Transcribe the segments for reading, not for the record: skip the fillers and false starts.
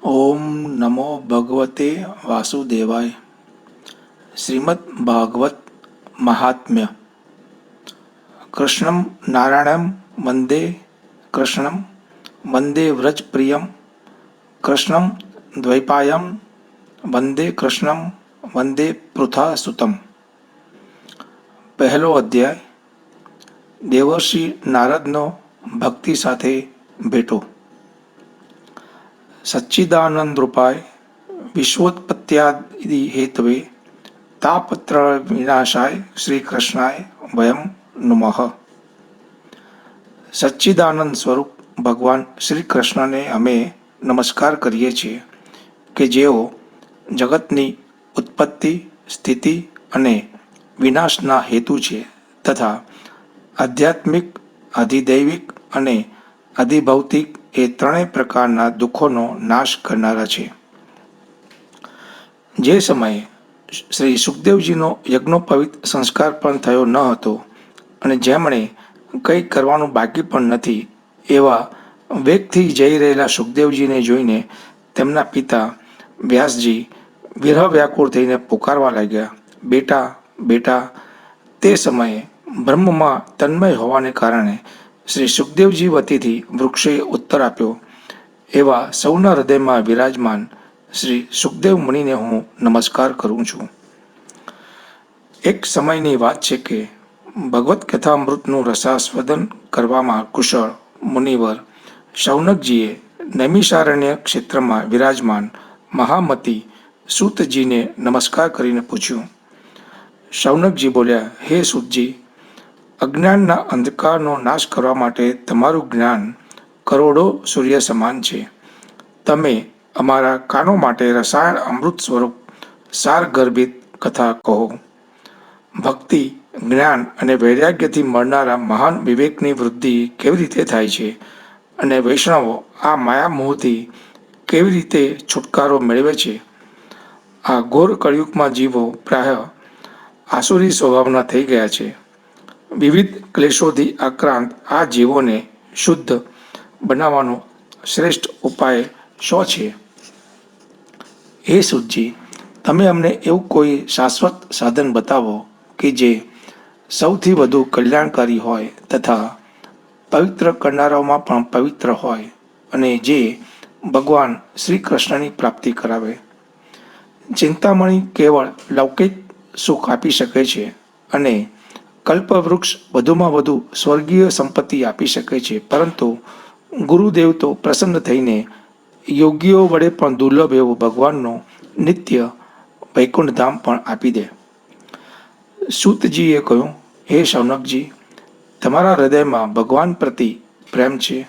ओम नमो भगवते वासुदेवाय। श्रीमद् भागवत महात्म्य। कृष्णं नारायणं वंदे, कृष्णं वंदे व्रज प्रियं, कृष्णं द्वैपायं वंदे, कृष्णं वंदे पृथा सुतम। પહેલો અધ્યાય દેવર્ષિ નારદનો ભક્તિ સાથે ભેટો। સચ્ચિદાનંદ રૂપાય વિશ્વોત્પત્યાદિ હેતવે તાપત્ર વિનાશાય શ્રી કૃષ્ણાય વયમ નુમઃ। સચ્ચિદાનંદ સ્વરૂપ ભગવાન શ્રી કૃષ્ણને અમે નમસ્કાર કરીએ છીએ કે જેઓ જગતની ઉત્પત્તિ, સ્થિતિ અને વિનાશના હેતુ છે તથા આધ્યાત્મિક, અધિદૈવિક અને અધિભૌતિક એ ત્રણેય પ્રકારના દુઃખોનો નાશ કરનારા છે। જે સમયે શ્રી સુખદેવજીનો યજ્ઞોપવિત સંસ્કાર પણ થયો ન હતો અને જેમણે કંઈ કરવાનું બાકી પણ નથી એવા વેગથી જઈ રહેલા સુખદેવજીને જોઈને તેમના પિતા વ્યાસજી વિરહ વ્યાકુળ થઈને પુકારવા લાગ્યા, બેટા બેટા। તે સમયે બ્રહ્મમાં તન્મય હોવાને કારણે શ્રી સુખદેવજી વતીથી વૃક્ષે ઉત્તર આપ્યો, એવા સૌના હૃદયમાં વિરાજમાન શ્રી સુખદેવ મુનિને હું નમસ્કાર કરું છું। એક સમયની વાત છે કે ભગવત કથામૃતનું રસાસ્વાદન કરવામાં કુશળ મુનિવર શૌનકજીએ નૈમિષારણ્ય ક્ષેત્રમાં વિરાજમાન મહામતી સૂતજીને નમસ્કાર કરીને પૂછ્યું। શૌનકજી બોલ્યા, હે સૂતજી, અજ્ઞાનના અંધકારનો નાશ કરવા માટે તમારું જ્ઞાન કરોડો સૂર્ય સમાન છે। તમે અમારા કાનો માટે રસાયણ અમૃત સ્વરૂપ સારગર્ભિત કથા કહો। ભક્તિ, જ્ઞાન અને વૈરાગ્યથી મળનારા મહાન વિવેકની વૃદ્ધિ કેવી રીતે થાય છે અને વૈષ્ણવો આ માયામોહથી કેવી રીતે છુટકારો મેળવે છે? આ ઘોર કળિયુગમાં જીવો પ્રાય આસુરી સ્વભાવના થઈ ગયા છે। વિવિધ ક્લેશોથી આક્રાંત આ જીવોને શુદ્ધ બનાવવાનો શ્રેષ્ઠ ઉપાય શો છે? હે સૂતજી, તમે અમને એવું કોઈ શાશ્વત સાધન બતાવો કે જે સૌથી વધુ કલ્યાણકારી હોય તથા પવિત્ર કરનારાઓમાં પણ પવિત્ર હોય અને જે ભગવાન શ્રી કૃષ્ણની પ્રાપ્તિ કરાવે। ચિંતામણી કેવળ લૌકિક સુખ આપી શકે છે અને કલ્પવૃક્ષ વધુમાં વધુ સ્વર્ગીય સંપત્તિ આપી શકે છે, પરંતુ ગુરુદેવ તો પ્રસન્ન થઈને યોગીઓ વડે પણ દુર્લભ એવું ભગવાનનો નિત્ય વૈકુંઠધામ પણ આપી દે। સૂતજીએ કહ્યું, હે શૌનકજી, તમારા હૃદયમાં ભગવાન પ્રતિ પ્રેમ છે,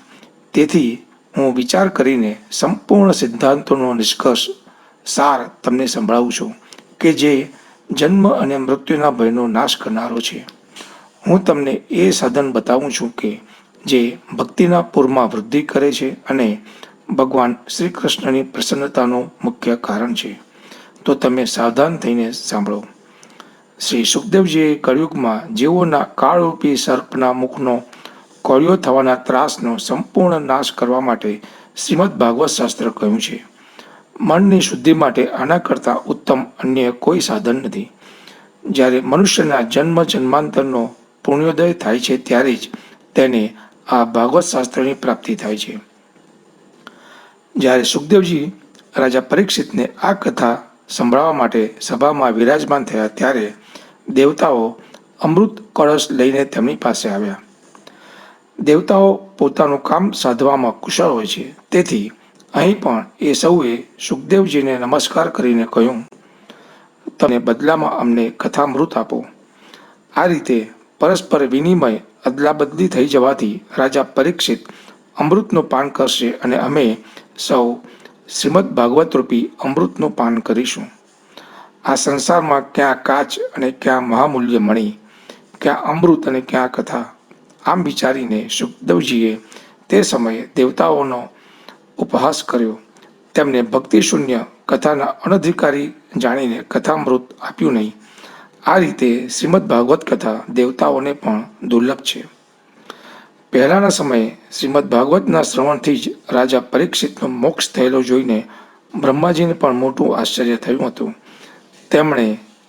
તેથી હું વિચાર કરીને સંપૂર્ણ સિદ્ધાંતોનો નિષ્કર્ષ સાર તમને સંભળાવું છું કે જે જન્મ અને મૃત્યુના ભયનો નાશ કરનારો છે। હું તમને એ સાધન બતાવું છું કે જે ભક્તિના પૂરમાં વૃદ્ધિ કરે છે અને ભગવાન શ્રી કૃષ્ણની પ્રસન્નતાનું મુખ્ય કારણ છે, તો તમે સાવધાન થઈને સાંભળો। શ્રી સુખદેવજીએ કળિયુગમાં જીવોના કાળરૂપી સર્પના મુખનો કોળિયો થવાના ત્રાસનો સંપૂર્ણ નાશ કરવા માટે શ્રીમદ્ ભાગવત શાસ્ત્ર કહ્યું છે। મનની શુદ્ધિ માટે આના કરતાં ઉત્તમ અન્ય કોઈ સાધન નથી। જ્યારે મનુષ્યના જન્મ જન્માંતરનો પુણ્યોદય થાય છે ત્યારે જ તેને આ ભાગવત શાસ્ત્રની પ્રાપ્તિ થાય છે। જ્યારે સુખદેવજી રાજા પરીક્ષિતને આ કથા સંભળાવવા માટે સભામાં વિરાજમાન થયા ત્યારે દેવતાઓ અમૃત કળશ લઈને તેમની પાસે આવ્યા। દેવતાઓ પોતાનું કામ સાધવામાં કુશળ હોય છે, તેથી અહીં પણ એ સૌએ સુખદેવજીને નમસ્કાર કરીને કહ્યું, તમે બદલામાં અમને કથામૃત આપો। આ રીતે પરસ્પર વિનિમય અદલાબદલી થઈ જવાથી રાજા પરીક્ષિત અમૃતનું પાન કરશે અને અમે સૌ શ્રીમદ્ ભાગવત રૂપી અમૃતનું પાન કરીશું। આ સંસારમાં ક્યાં કાચ અને ક્યાં મહામૂલ્ય મણી, ક્યાં અમૃત અને ક્યાં કથા, આમ વિચારીને સુખદેવજીએ તે સમયે દેવતાઓનો ઉપહાસ કર્યો। તેમને ભક્તિશૂન્ય કથાના અનધિકારી જાણીને કથામૃત આપ્યું નહીં। આ રીતે શ્રીમદ્ ભાગવત કથા દેવતાઓને પણ દુર્લભ છે। પહેલાંના સમયે શ્રીમદ્ ભાગવતના શ્રવણથી જ રાજા પરીક્ષિતનો મોક્ષ થયેલો જોઈને બ્રહ્માજીને પણ મોટું આશ્ચર્ય થયું હતું. તેમણે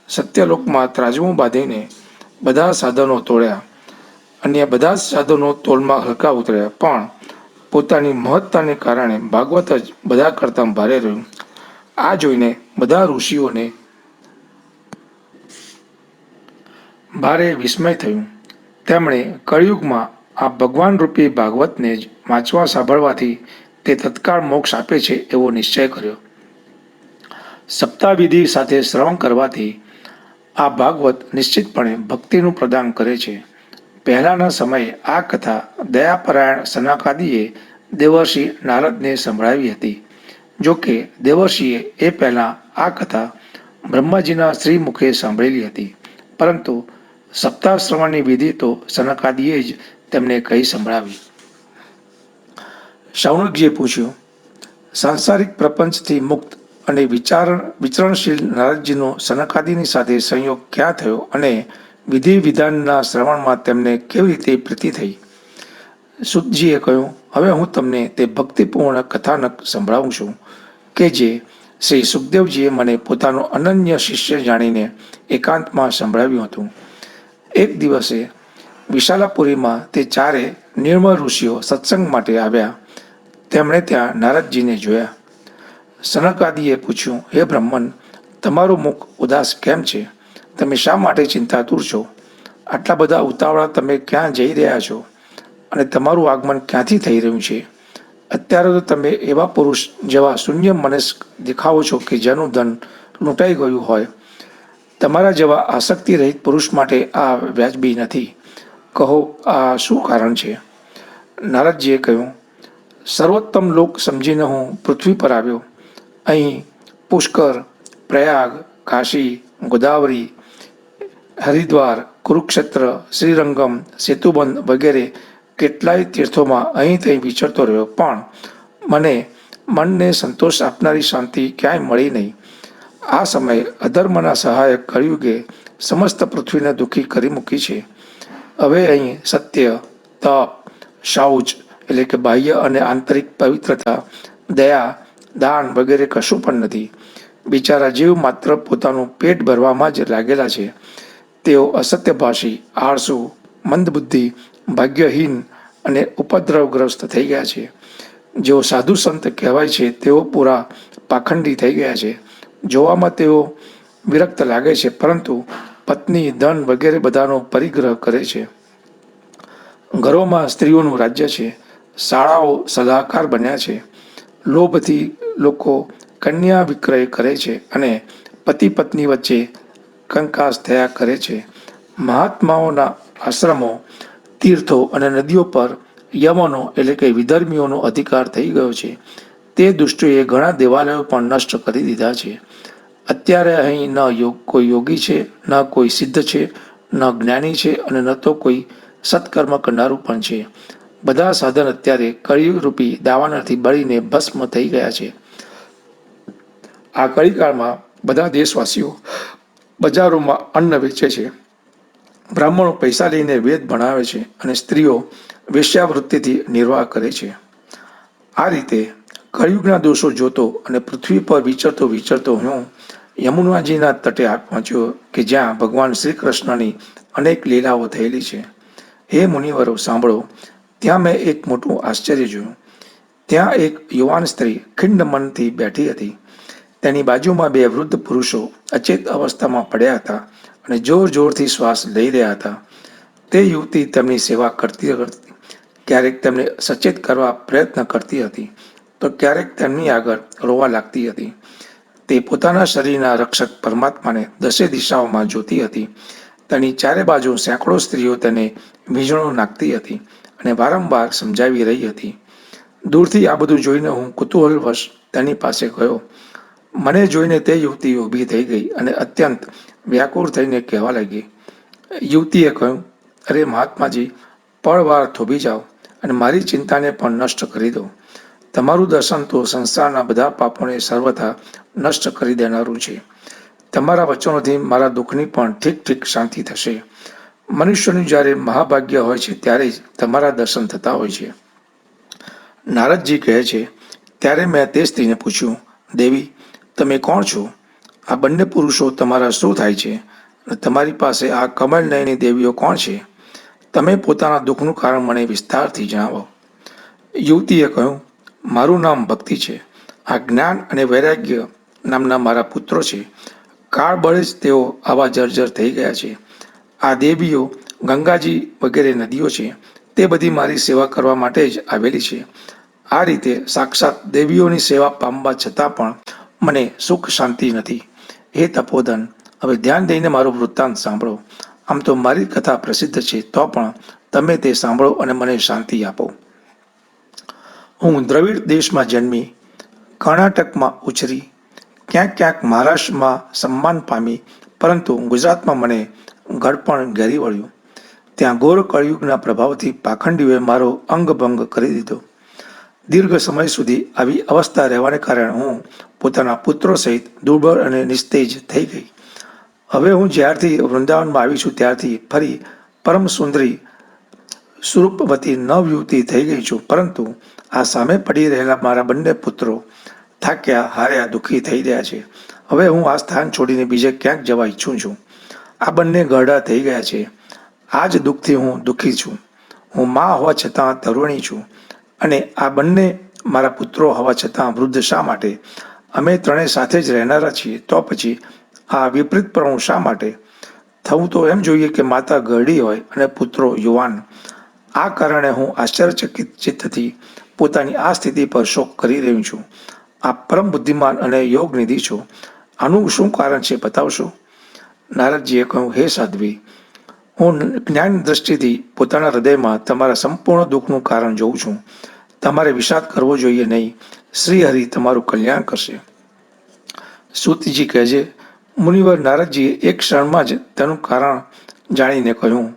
સત્યલોકમાં ત્રાજવું બાંધીને બધા સાધનો તોડ્યા. અન્ય બધા જ સાધનો તોલમાં હલકા ઉતર્યા, પણ પોતાની મહત્તાને કારણે ભાગવત જ બધા કરતાં ભારે રહ્યું. આ જોઈને બધા ઋષિઓને ભારે વિસ્મય થયું. તેમણે કળિયુગમાં આ ભગવાન રૂપી ભાગવતને જ વાંચવા સાંભળવાથી તે તત્કાળ મોક્ષ આપે છે એવો નિશ્ચય કર્યો. સપ્તાહવિધિ સાથે શ્રવણ કરવાથી આ ભાગવત નિશ્ચિતપણે ભક્તિનું પ્રદાન કરે છે. પહેલાના સમયે આ કથા દયાપરાયણ સનકાદિએ દેવર્ષિ નારદને સંભળાવી હતી. જોકે દેવર્ષિએ એ પહેલાં આ કથા બ્રહ્માજીના શ્રીમુખે સાંભળેલી હતી, પરંતુ સપ્તાહ શ્રવણની વિધિ તો સનકાદિએ જ તેમને કહી સંભળાવી. શૌનકજીએ પૂછ્યું, સાંસારિક પ્રપંચથી મુક્ત અને વિચરણશીલ નારદજીનો સનકાદિની સાથે સંયોગ ક્યાં થયો અને વિધિ વિધાનના શ્રવણમાં તેમને કેવી રીતે પ્રીતિ થઈ? સૂતજીએ કહ્યું, હવે હું તમને તે ભક્તિપૂર્ણ કથાનક સંભળાવું છું કે જે શ્રી સુખદેવજીએ મને પોતાનો અનન્ય શિષ્ય જાણીને એકાંતમાં સંભળાવ્યું હતું. એક દિવસે વિશાલાપુરીમાં તે ચારે નિર્મળ ઋષિઓ સત્સંગ માટે આવ્યા. તેમણે ત્યાં નારદજીને જોયા. સનકાદિએ પૂછ્યું, હે બ્રહ્મન, તમારું મુખ ઉદાસ કેમ છે? તમે શા માટે ચિંતાતુર છો? આટલા બધા ઉતાવળા તમે ક્યાં જઈ રહ્યા છો? અને તમારું આગમન ક્યાંથી થઈ રહ્યું છે? અત્યારે તો તમે એવા પુરુષ જેવા શૂન્ય મનસ્ક દેખાવો છો કે જેનું ધન લૂંટાઈ ગયું હોય. તમારા જેવા આસક્તિ રહિત પુરુષ માટે આ વ્યાજબી નથી. કહો, આ શું કારણ છે? નારદજીએ કહ્યું, સર્વોત્તમ લોક સમજીને હું પૃથ્વી પર આવ્યો. અહીં પુષ્કર, પ્રયાગ, કાશી, ગોદાવરી, હરિદ્વાર, કુરુક્ષેત્ર, શ્રીરંગમ, સેતુબંધ વગેરે કેટલાય તીર્થોમાં અહીં ત્યાં વિચરતો રહ્યો, પણ મને મનને સંતોષ આપનારી શાંતિ ક્યાંય મળી નહીં. આ સમયે અધર્મના સહાયક કળિયુગે સમસ્ત પૃથ્વીને દુઃખી કરી મૂકી છે. હવે અહીં સત્ય, તપ, શૌચ એટલે કે બાહ્ય અને આંતરિક પવિત્રતા, દયા, દાન વગેરે કશું પણ નથી. બિચારા જીવ માત્ર પોતાનું પેટ ભરવામાં જ લાગેલા છે. તેઓ અસત્યભાષી, આળસુ, મંદબુદ્ધિ, ભાગ્યહીન અને ઉપદ્રવગ્રસ્ત થઈ ગયા છે. જેઓ સાધુ સંત કહેવાય છે તેઓ પૂરા પાખંડી થઈ ગયા છે. જોવામાં તેઓ વિરક્ત લાગે છે, પરંતુ પત્ની, ધન વગેરે બધાનો પરિગ્રહ કરે છે. ઘરોમાં સ્ત્રીઓનું રાજ્ય છે. શાળાઓ સલાહકાર બન્યા છે. લોભથી લોકો કન્યા વિક્રય કરે છે અને પતિ પત્ની વચ્ચે કંકાસ થયા કરે છે. મહાત્માઓના આશ્રમો, તીર્થો અને નદીઓ પર યમનો એટલે કે વિધર્મીઓનો અધિકાર થઈ ગયો છે. તે દુષ્ટોએ ઘણા દેવાલયો પણ નષ્ટ કરી દીધા છે. અત્યારે અહીં ન કોઈ યોગી છે, ન કોઈ સિદ્ધ છે, ન જ્ઞાની છે અને ન તો કોઈ સત્કર્મ કરનારું પણ છે. બધા સાધન અત્યારે કળિયુગરૂપી દાવાનળથી બળીને ભસ્મ થઈ ગયા છે. આ કળીકાળમાં બધા દેશવાસીઓ બજારોમાં અન્ન વેચે છે. બ્રાહ્મણો પૈસા લઈને વેદ ભણાવે છે અને સ્ત્રીઓ વેશ્યાવૃત્તિથી નિર્વાહ કરે છે. આ રીતે કળિયુગના દોષો જોતો અને પૃથ્વી પર વિચરતો હું યમુનાજીના તટે પહોંચ્યો કે જ્યાં ભગવાન શ્રી કૃષ્ણની અનેક લીલાઓ થયેલી છે. હે મુનિવરો, સાંભળો. ત્યાં મેં એક મોટું આશ્ચર્ય જોયું. ત્યાં એક યુવાન સ્ત્રી ખિન્ન મનથી બેઠી હતી. તેની બાજુમાં બે વૃદ્ધ પુરુષો અચેત અવસ્થામાં પડ્યા હતા અને જોર જોરથી શ્વાસ લઈ રહ્યા હતા. તે યુવતી તેમની સેવા કરતી હતી. ક્યારેક તેમને સચેત કરવા પ્રયત્ન કરતી હતી, તો ક્યારેક તેમની આગળ રોવા લાગતી હતી. તે પોતાના શરીરના રક્ષક પરમાત્માને દસે દિશાઓમાં જોતી હતી. તેની ચારે બાજુ સેંકડો સ્ત્રીઓ તેને વીંઝણો નાખતી હતી અને વારંવાર સમજાવી રહી હતી. દૂરથી આ બધું જોઈને હું કુતૂહલવશ તેની પાસે ગયો. મને જોઈને તે યુવતી ઊભી થઈ ગઈ અને અત્યંત વ્યાકુળ થઈને કહેવા લાગી. યુવતીએ કહ્યું, અરે મહાત્માજી, પળવાર થોભી જાઓ અને મારી ચિંતાને પણ નષ્ટ કરી દો. તમારું દર્શન તો સંસારના બધા પાપોને સર્વથા નષ્ટ કરી દેનારું છે. તમારા વચનોથી મારા દુઃખની પણ ઠીક ઠીક શાંતિ થશે. મનુષ્યનું જ્યારે મહાભાગ્ય હોય છે ત્યારે જ તમારા દર્શન થતા હોય છે. નારદજી કહે છે, ત્યારે મેં તે સ્ત્રીને પૂછ્યું, દેવી, તમે કોણ છો? આ બંને પુરુષો તમારા શું થાય છે? અને તમારી પાસે આ કમળ નયની દેવીઓ કોણ છે? તમે પોતાના દુઃખનું કારણ મને વિસ્તારથી જણાવો. યુવતીએ કહ્યું, મારું નામ ભક્તિ છે. આ જ્ઞાન અને વૈરાગ્ય નામના મારા પુત્રો છે. કાળ બળે જ તેઓ આવા જર્જર થઈ ગયા છે. આ દેવીઓ ગંગાજી વગેરે નદીઓ છે, તે બધી મારી સેવા કરવા માટે જ આવેલી છે. આ રીતે સાક્ષાત દેવીઓની સેવા પામવા છતાં પણ મને સુખ શાંતિ નથી. હે તપોધન, હવે ધ્યાન દઈને મારો વૃત્તાંત સાંભળો. આમ તો મારી કથા પ્રસિદ્ધ છે, તો પણ તમે તે સાંભળો અને મને શાંતિ આપો. હું દ્રવિડ દેશમાં જન્મી, કર્ણાટકમાં ઉછરી, ક્યાંક ક્યાંક મહારાષ્ટ્રમાં સન્માન પામી, પરંતુ ગુજરાતમાં મને ઘડપણ ઘેરી વળ્યું. ત્યાં ઘોર કળિયુગના પ્રભાવથી પાખંડીઓએ મારો અંગભંગ કરી દીધો. દીર્ઘ સમય સુધી આવી અવસ્થા રહેવાને કારણે હું પોતાના પુત્રો સહિત દુર્બળ અને નિસ્તેજ થઈ ગઈ. હવે હું જ્યારથી વૃંદાવનમાં આવી છું ત્યારથી ફરી પરમ સુંદરી સ્વરૂપવતી નવયુવતી થઈ ગઈ છું, પરંતુ આ સામે પડી રહેલા મારા બંને પુત્રો થાક્યા હાર્યા દુઃખી થઈ રહ્યા છે. હવે હું આ સ્થાન છોડીને બીજે ક્યાંક જવા ઈચ્છું છું. આ બંને ઘરડા થઈ ગયા છે. આ જ દુઃખથી હું દુઃખી છું. હું મા હોવા છતાં તરુણી છું, અને આ બંને મારા પુત્રો હોવા છતાં વૃદ્ધ શા માટે? અમે ત્રણેય સાથે જ રહેનારા છીએ, તો પછી આ વિપરીતપણું શા માટે? થવું તો એમ જોઈએ કે માતા ઘરડી હોય અને પુત્રો યુવાન. આ કારણે હું આશ્ચર્યચકિત ચિત્તથી પોતાની આ સ્થિતિ પર શોક કરી રહ્યું છું. આ પરમ બુદ્ધિમાન અને યોગનિધિ છો. આનું શું કારણ છે, બતાવશો? નારદજીએ કહ્યું, હે સાધ્વી, હું જ્ઞાન દ્રષ્ટિથી પોતાના હૃદયમાં તમારા સંપૂર્ણ દુઃખનું કારણ જોઉં છું. તમારે વિષાદ કરવો જોઈએ નહીં. શ્રી હરિ તમારું કલ્યાણ કરશે. સૂતજી કહેજે, મુનિવર નારદજીએ એક ક્ષણમાં જ તેનું કારણ જાણીને કહ્યું.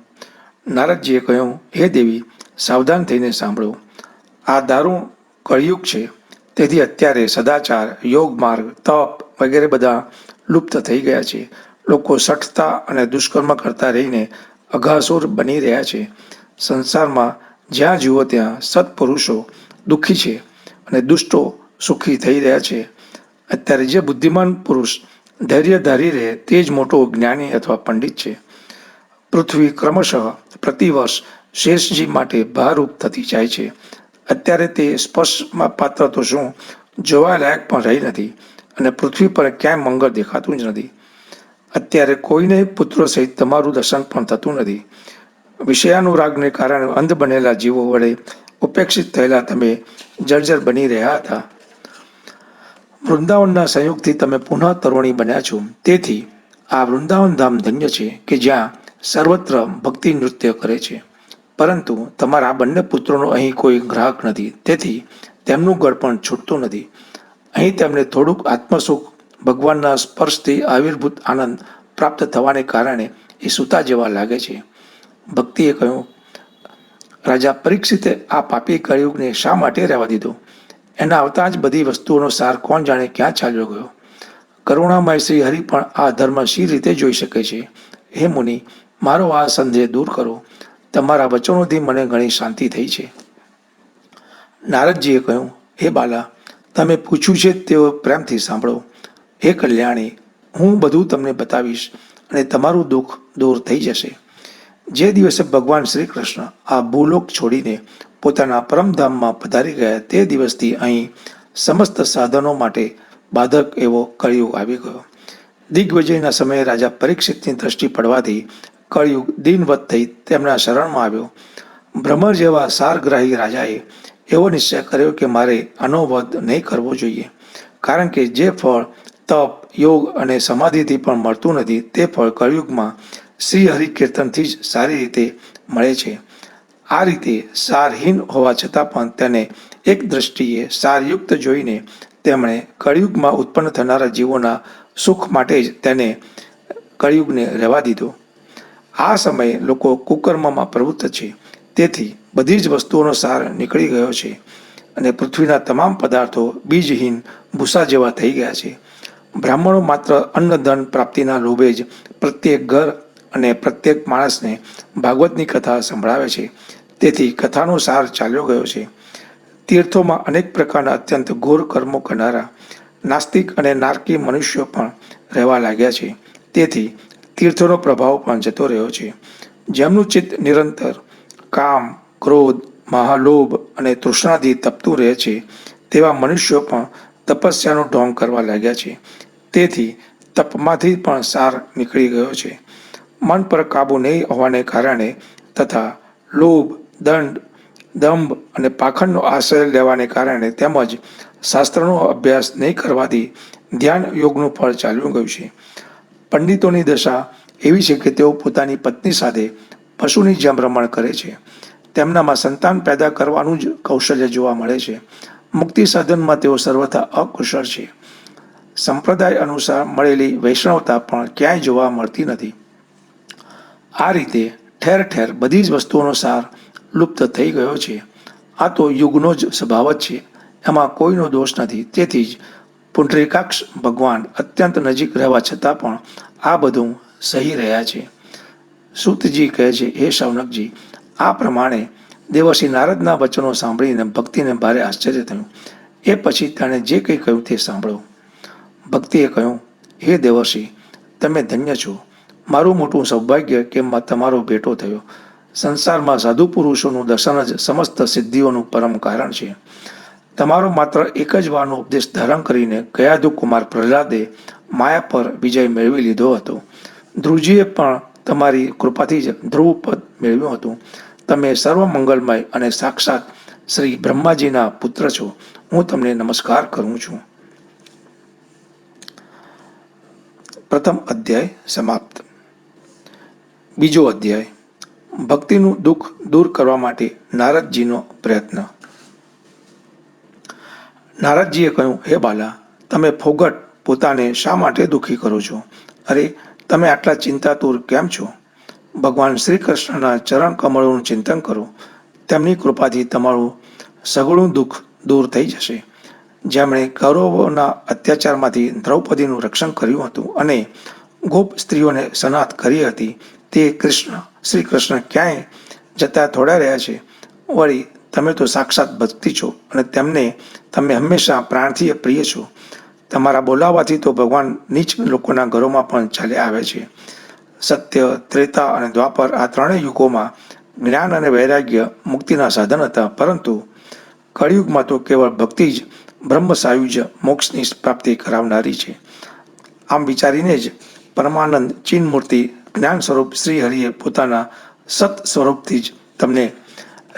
નારદજીએ કહ્યું, હે દેવી, સાવધાન થઈને સાંભળો. આ દારૂણ કળિયુગ છે, તેથી અત્યારે સદાચાર, યોગ માર્ગ, તપ વગેરે બધા લુપ્ત થઈ ગયા છે. લોકો સઠતા અને દુષ્કર્મ કરતા રહીને અઘાસુર બની રહ્યા છે. સંસારમાં જ્યાં જુઓ ત્યાં સત્પુરુષો દુઃખી છે અને દુષ્ટો સુખી થઈ રહ્યા છે. અત્યારે જે બુદ્ધિમાન પુરુષ ધૈર્ય ધારી રહે તે જ મોટો જ્ઞાની અથવા પંડિત છે. પૃથ્વી ક્રમશઃ પ્રતિવર્ષ શેષજી માટે ભારરૂપ થતી જાય છે. અત્યારે તે સ્પર્શમાં પાત્ર તો શું, જોવા લાયક પણ રહી નથી, અને પૃથ્વી પર ક્યાંય મંગળ દેખાતું જ નથી. અત્યારે કોઈને પુત્રો સહિત તમારું દર્શન પણ થતું નથી. વિષયાનુરાગને કારણે અંધ બનેલા જીવો વડે ઉપેક્ષિત થયેલા તમે જર્જર બની રહ્યા હતા. વૃંદાવનના સંયોગથી તમે પુનઃ તરુણી બન્યા છો. તેથી આ વૃંદાવન ધામ ધન્ય છે કે જ્યાં સર્વત્ર ભક્તિ નૃત્ય કરે છે. પરંતુ તમારા બંને પુત્રોનો અહીં કોઈ ગ્રાહક નથી, તેથી તેમનું ગળપણ છૂટતું નથી. અહીં તેમને થોડુંક આત્મસુખ, ભગવાનના સ્પર્શથી આવિર્ભૂત આનંદ પ્રાપ્ત થવાને કારણે એ સૂતા જેવા લાગે છે. ભક્તિએ કહ્યું, રાજા પરીક્ષિતે આ પાપી કળિયુગને શા માટે રહેવા દીધો? એના આવતા જ બધી વસ્તુઓનો સાર કોણ જાણે ક્યાં ચાલ્યો ગયો? કરુણામય શ્રી હરિ પણ આ ધર્મ શી રીતે જોઈ શકે છે? હે મુનિ, મારો આ સંદેહ દૂર કરો. તમારા વચનોથી મને ઘણી શાંતિ થઈ છે. નારદજીએ કહ્યું, હે બાલા, તમે પૂછ્યું છે તેઓ પ્રેમથી સાંભળો. હે કલ્યાણી, હું બધું તમને બતાવીશ અને તમારું દુઃખ દૂર થઈ જશે. જે દિવસે ભગવાન શ્રી કૃષ્ણ આ ભૂલોક છોડીને પોતાના પરમધામમાં પધારી ગયા તે દિવસથી અહીં સમસ્ત સાધનો માટે બાધક એવો કળિયુગ આવી ગયો. દિગ્વિજયના સમયે રાજા પરીક્ષિતની દ્રષ્ટિ પડવાથી કળિયુગ દીનવત થઈ તેમના શરણમાં આવ્યો. ભ્રમર જેવા સારગ્રાહી રાજાએ એવો નિશ્ચય કર્યો કે મારે આનો વધ નહીં કરવો જોઈએ, કારણ કે જે ફળ તપ, યોગ અને સમાધિથી પણ મળતું નથી તે ફળ કળિયુગમાં શ્રી હરિકીર્તનથી જ સારી રીતે મળે છે. આ રીતે સારહીન હોવા છતાં પણ તેને એક દ્રષ્ટિએ સારયુક્ત જોઈને તેમણે કળિયુગમાં ઉત્પન્ન થનારા જીવોના સુખ માટે જ તેને કળિયુગને રહેવા દીધો. આ સમયે લોકો કુકર્મમાં પ્રવૃત્ત છે, તેથી બધી જ વસ્તુઓનો સાર નીકળી ગયો છે અને પૃથ્વીના તમામ પદાર્થો બીજહીન ભૂસા જેવા થઈ ગયા છે. બ્રાહ્મણો માત્ર અન્ન ધન પ્રાપ્તિના લોભે જ પ્રત્યેક ઘર અને પ્રત્યેક માણસને ભાગવતની કથા સંભળાવે છે. તેથી કથાનો સાર ચાલ્યો ગયો છે. તીર્થોમાં અનેક પ્રકારના અત્યંત ઘોર કર્મો કરનારા નાસ્તિક અને નારકી મનુષ્યો પણ રહેવા લાગ્યા છે. તેથી તીર્થોનો પ્રભાવ પણ જતો રહ્યો છે. જેમનું ચિત્ત નિરંતર કામ, ક્રોધ, મહાલોભ અને તૃષ્ણાથી તપતું રહે છે તેવા મનુષ્યો પણ તપસ્યાનો ઢોંગ કરવા લાગ્યા છે. તેથી તપમાંથી પણ સાર નીકળી ગયો છે. મન પર કાબુ નહીં હોવાને કારણે તથા લોભ, દંભ અને પાખંડનો આશ્રય લેવાને કારણે તેમજ શાસ્ત્રનો અભ્યાસ નહીં કરવાથી ધ્યાન યોગનું ફળ ચાલ્યું ગયું છે. પંડિતોની દશા એવી છે કે તેઓ પોતાની પત્ની સાથે પશુની જેમ રમણ કરે છે. તેમનામાં સંતાન પેદા કરવાનું જ કૌશલ્ય જોવા મળે છે. મુક્તિ સાધનમાં તેઓ સર્વથા અકુશળ છે. સંપ્રદાય અનુસાર મળેલી વૈષ્ણવતા પણ ક્યાંય જોવા મળતી નથી. આ રીતે ઠેર ઠેર બધી જ વસ્તુઓનો સાર લુપ્ત થઈ ગયો છે. આ તો યુગનો જ સ્વભાવ જ છે, એમાં કોઈનો દોષ નથી. તેથી જ પુંડરીકાક્ષ ભગવાન અત્યંત નજીક રહેવા છતાં પણ આ બધું સહી રહ્યા છે. સૂતજી કહે છે, હે શૌનકજી, આ પ્રમાણે દેવર્ષિ નારદના વચનો સાંભળીને ભક્તિને ભારે આશ્ચર્ય થયું. એ પછી તેણે જે કંઈ કહ્યું તે સાંભળો. ભક્તિએ કહ્યું, હે દેવર્ષિ, તમે ધન્ય છો. મારું મોટું સૌભાગ્ય કે તમારો ભેટો થયો. સંસારમાં સાધુ પુરુષોનું દર્શન જ સમસ્ત સિદ્ધિઓનું પરમ કારણ છે. તમારો માત્ર એક જ વારનો ઉપદેશ ધારણ કરીને ગયાધુ કુમાર પ્રહલાદે માયા પર વિજય મેળવી લીધો હતો. ધ્રુવજીએ પણ તમારી કૃપાથી જ ધ્રુવ પદ મેળવ્યું હતું. તમે સર્વ મંગલમય અને સાક્ષાત શ્રી બ્રહ્માજીના પુત્ર છો. હું તમને નમસ્કાર કરું છું. પ્રથમ અધ્યાય સમાપ્ત. બીજો અધ્યાય, ભક્તિનું દુઃખ દૂર કરવા માટે નારદજીનો પ્રયત્ન. નારદજીએ કહ્યું, હે બાલા, તમે ફોગટ પોતાને શા માટે દુઃખી કરો છો? અરે, તમે આટલા ચિંતાતુર કેમ છો? ભગવાન શ્રી કૃષ્ણના ચરણ કમળોનું ચિંતન કરો. તેમની કૃપાથી તમારું સઘળું દુઃખ દૂર થઈ જશે. જેમણે કૌરવોના અત્યાચારમાંથી દ્રૌપદીનું રક્ષણ કર્યું હતું અને ગોપ સ્ત્રીઓને સનાથ કરી હતી, તે શ્રી કૃષ્ણ ક્યાંય જતા થોડા રહ્યા છે? વળી તમે તો સાક્ષાત ભક્તિ છો અને તમે હંમેશા પ્રાણથી પ્રિય છો. તમારા બોલાવાથી તો ભગવાન નીચ લોકોના ઘરોમાં પણ ચાલ્યા આવે છે. સત્ય, ત્રેતા અને દ્વાપર આ ત્રણેય યુગોમાં જ્ઞાન અને વૈરાગ્ય મુક્તિના સાધન હતા, પરંતુ કળિયુગમાં તો કેવળ ભક્તિ જ બ્રહ્મ સાયુજ્ય મોક્ષની પ્રાપ્તિ કરાવનારી છે. આમ વિચારીને જ પરમાનંદ ચિન્મૂર્તિ જ્ઞાન સ્વરૂપ શ્રી હરિએ પોતાના સત સ્વરૂપથી જ તમને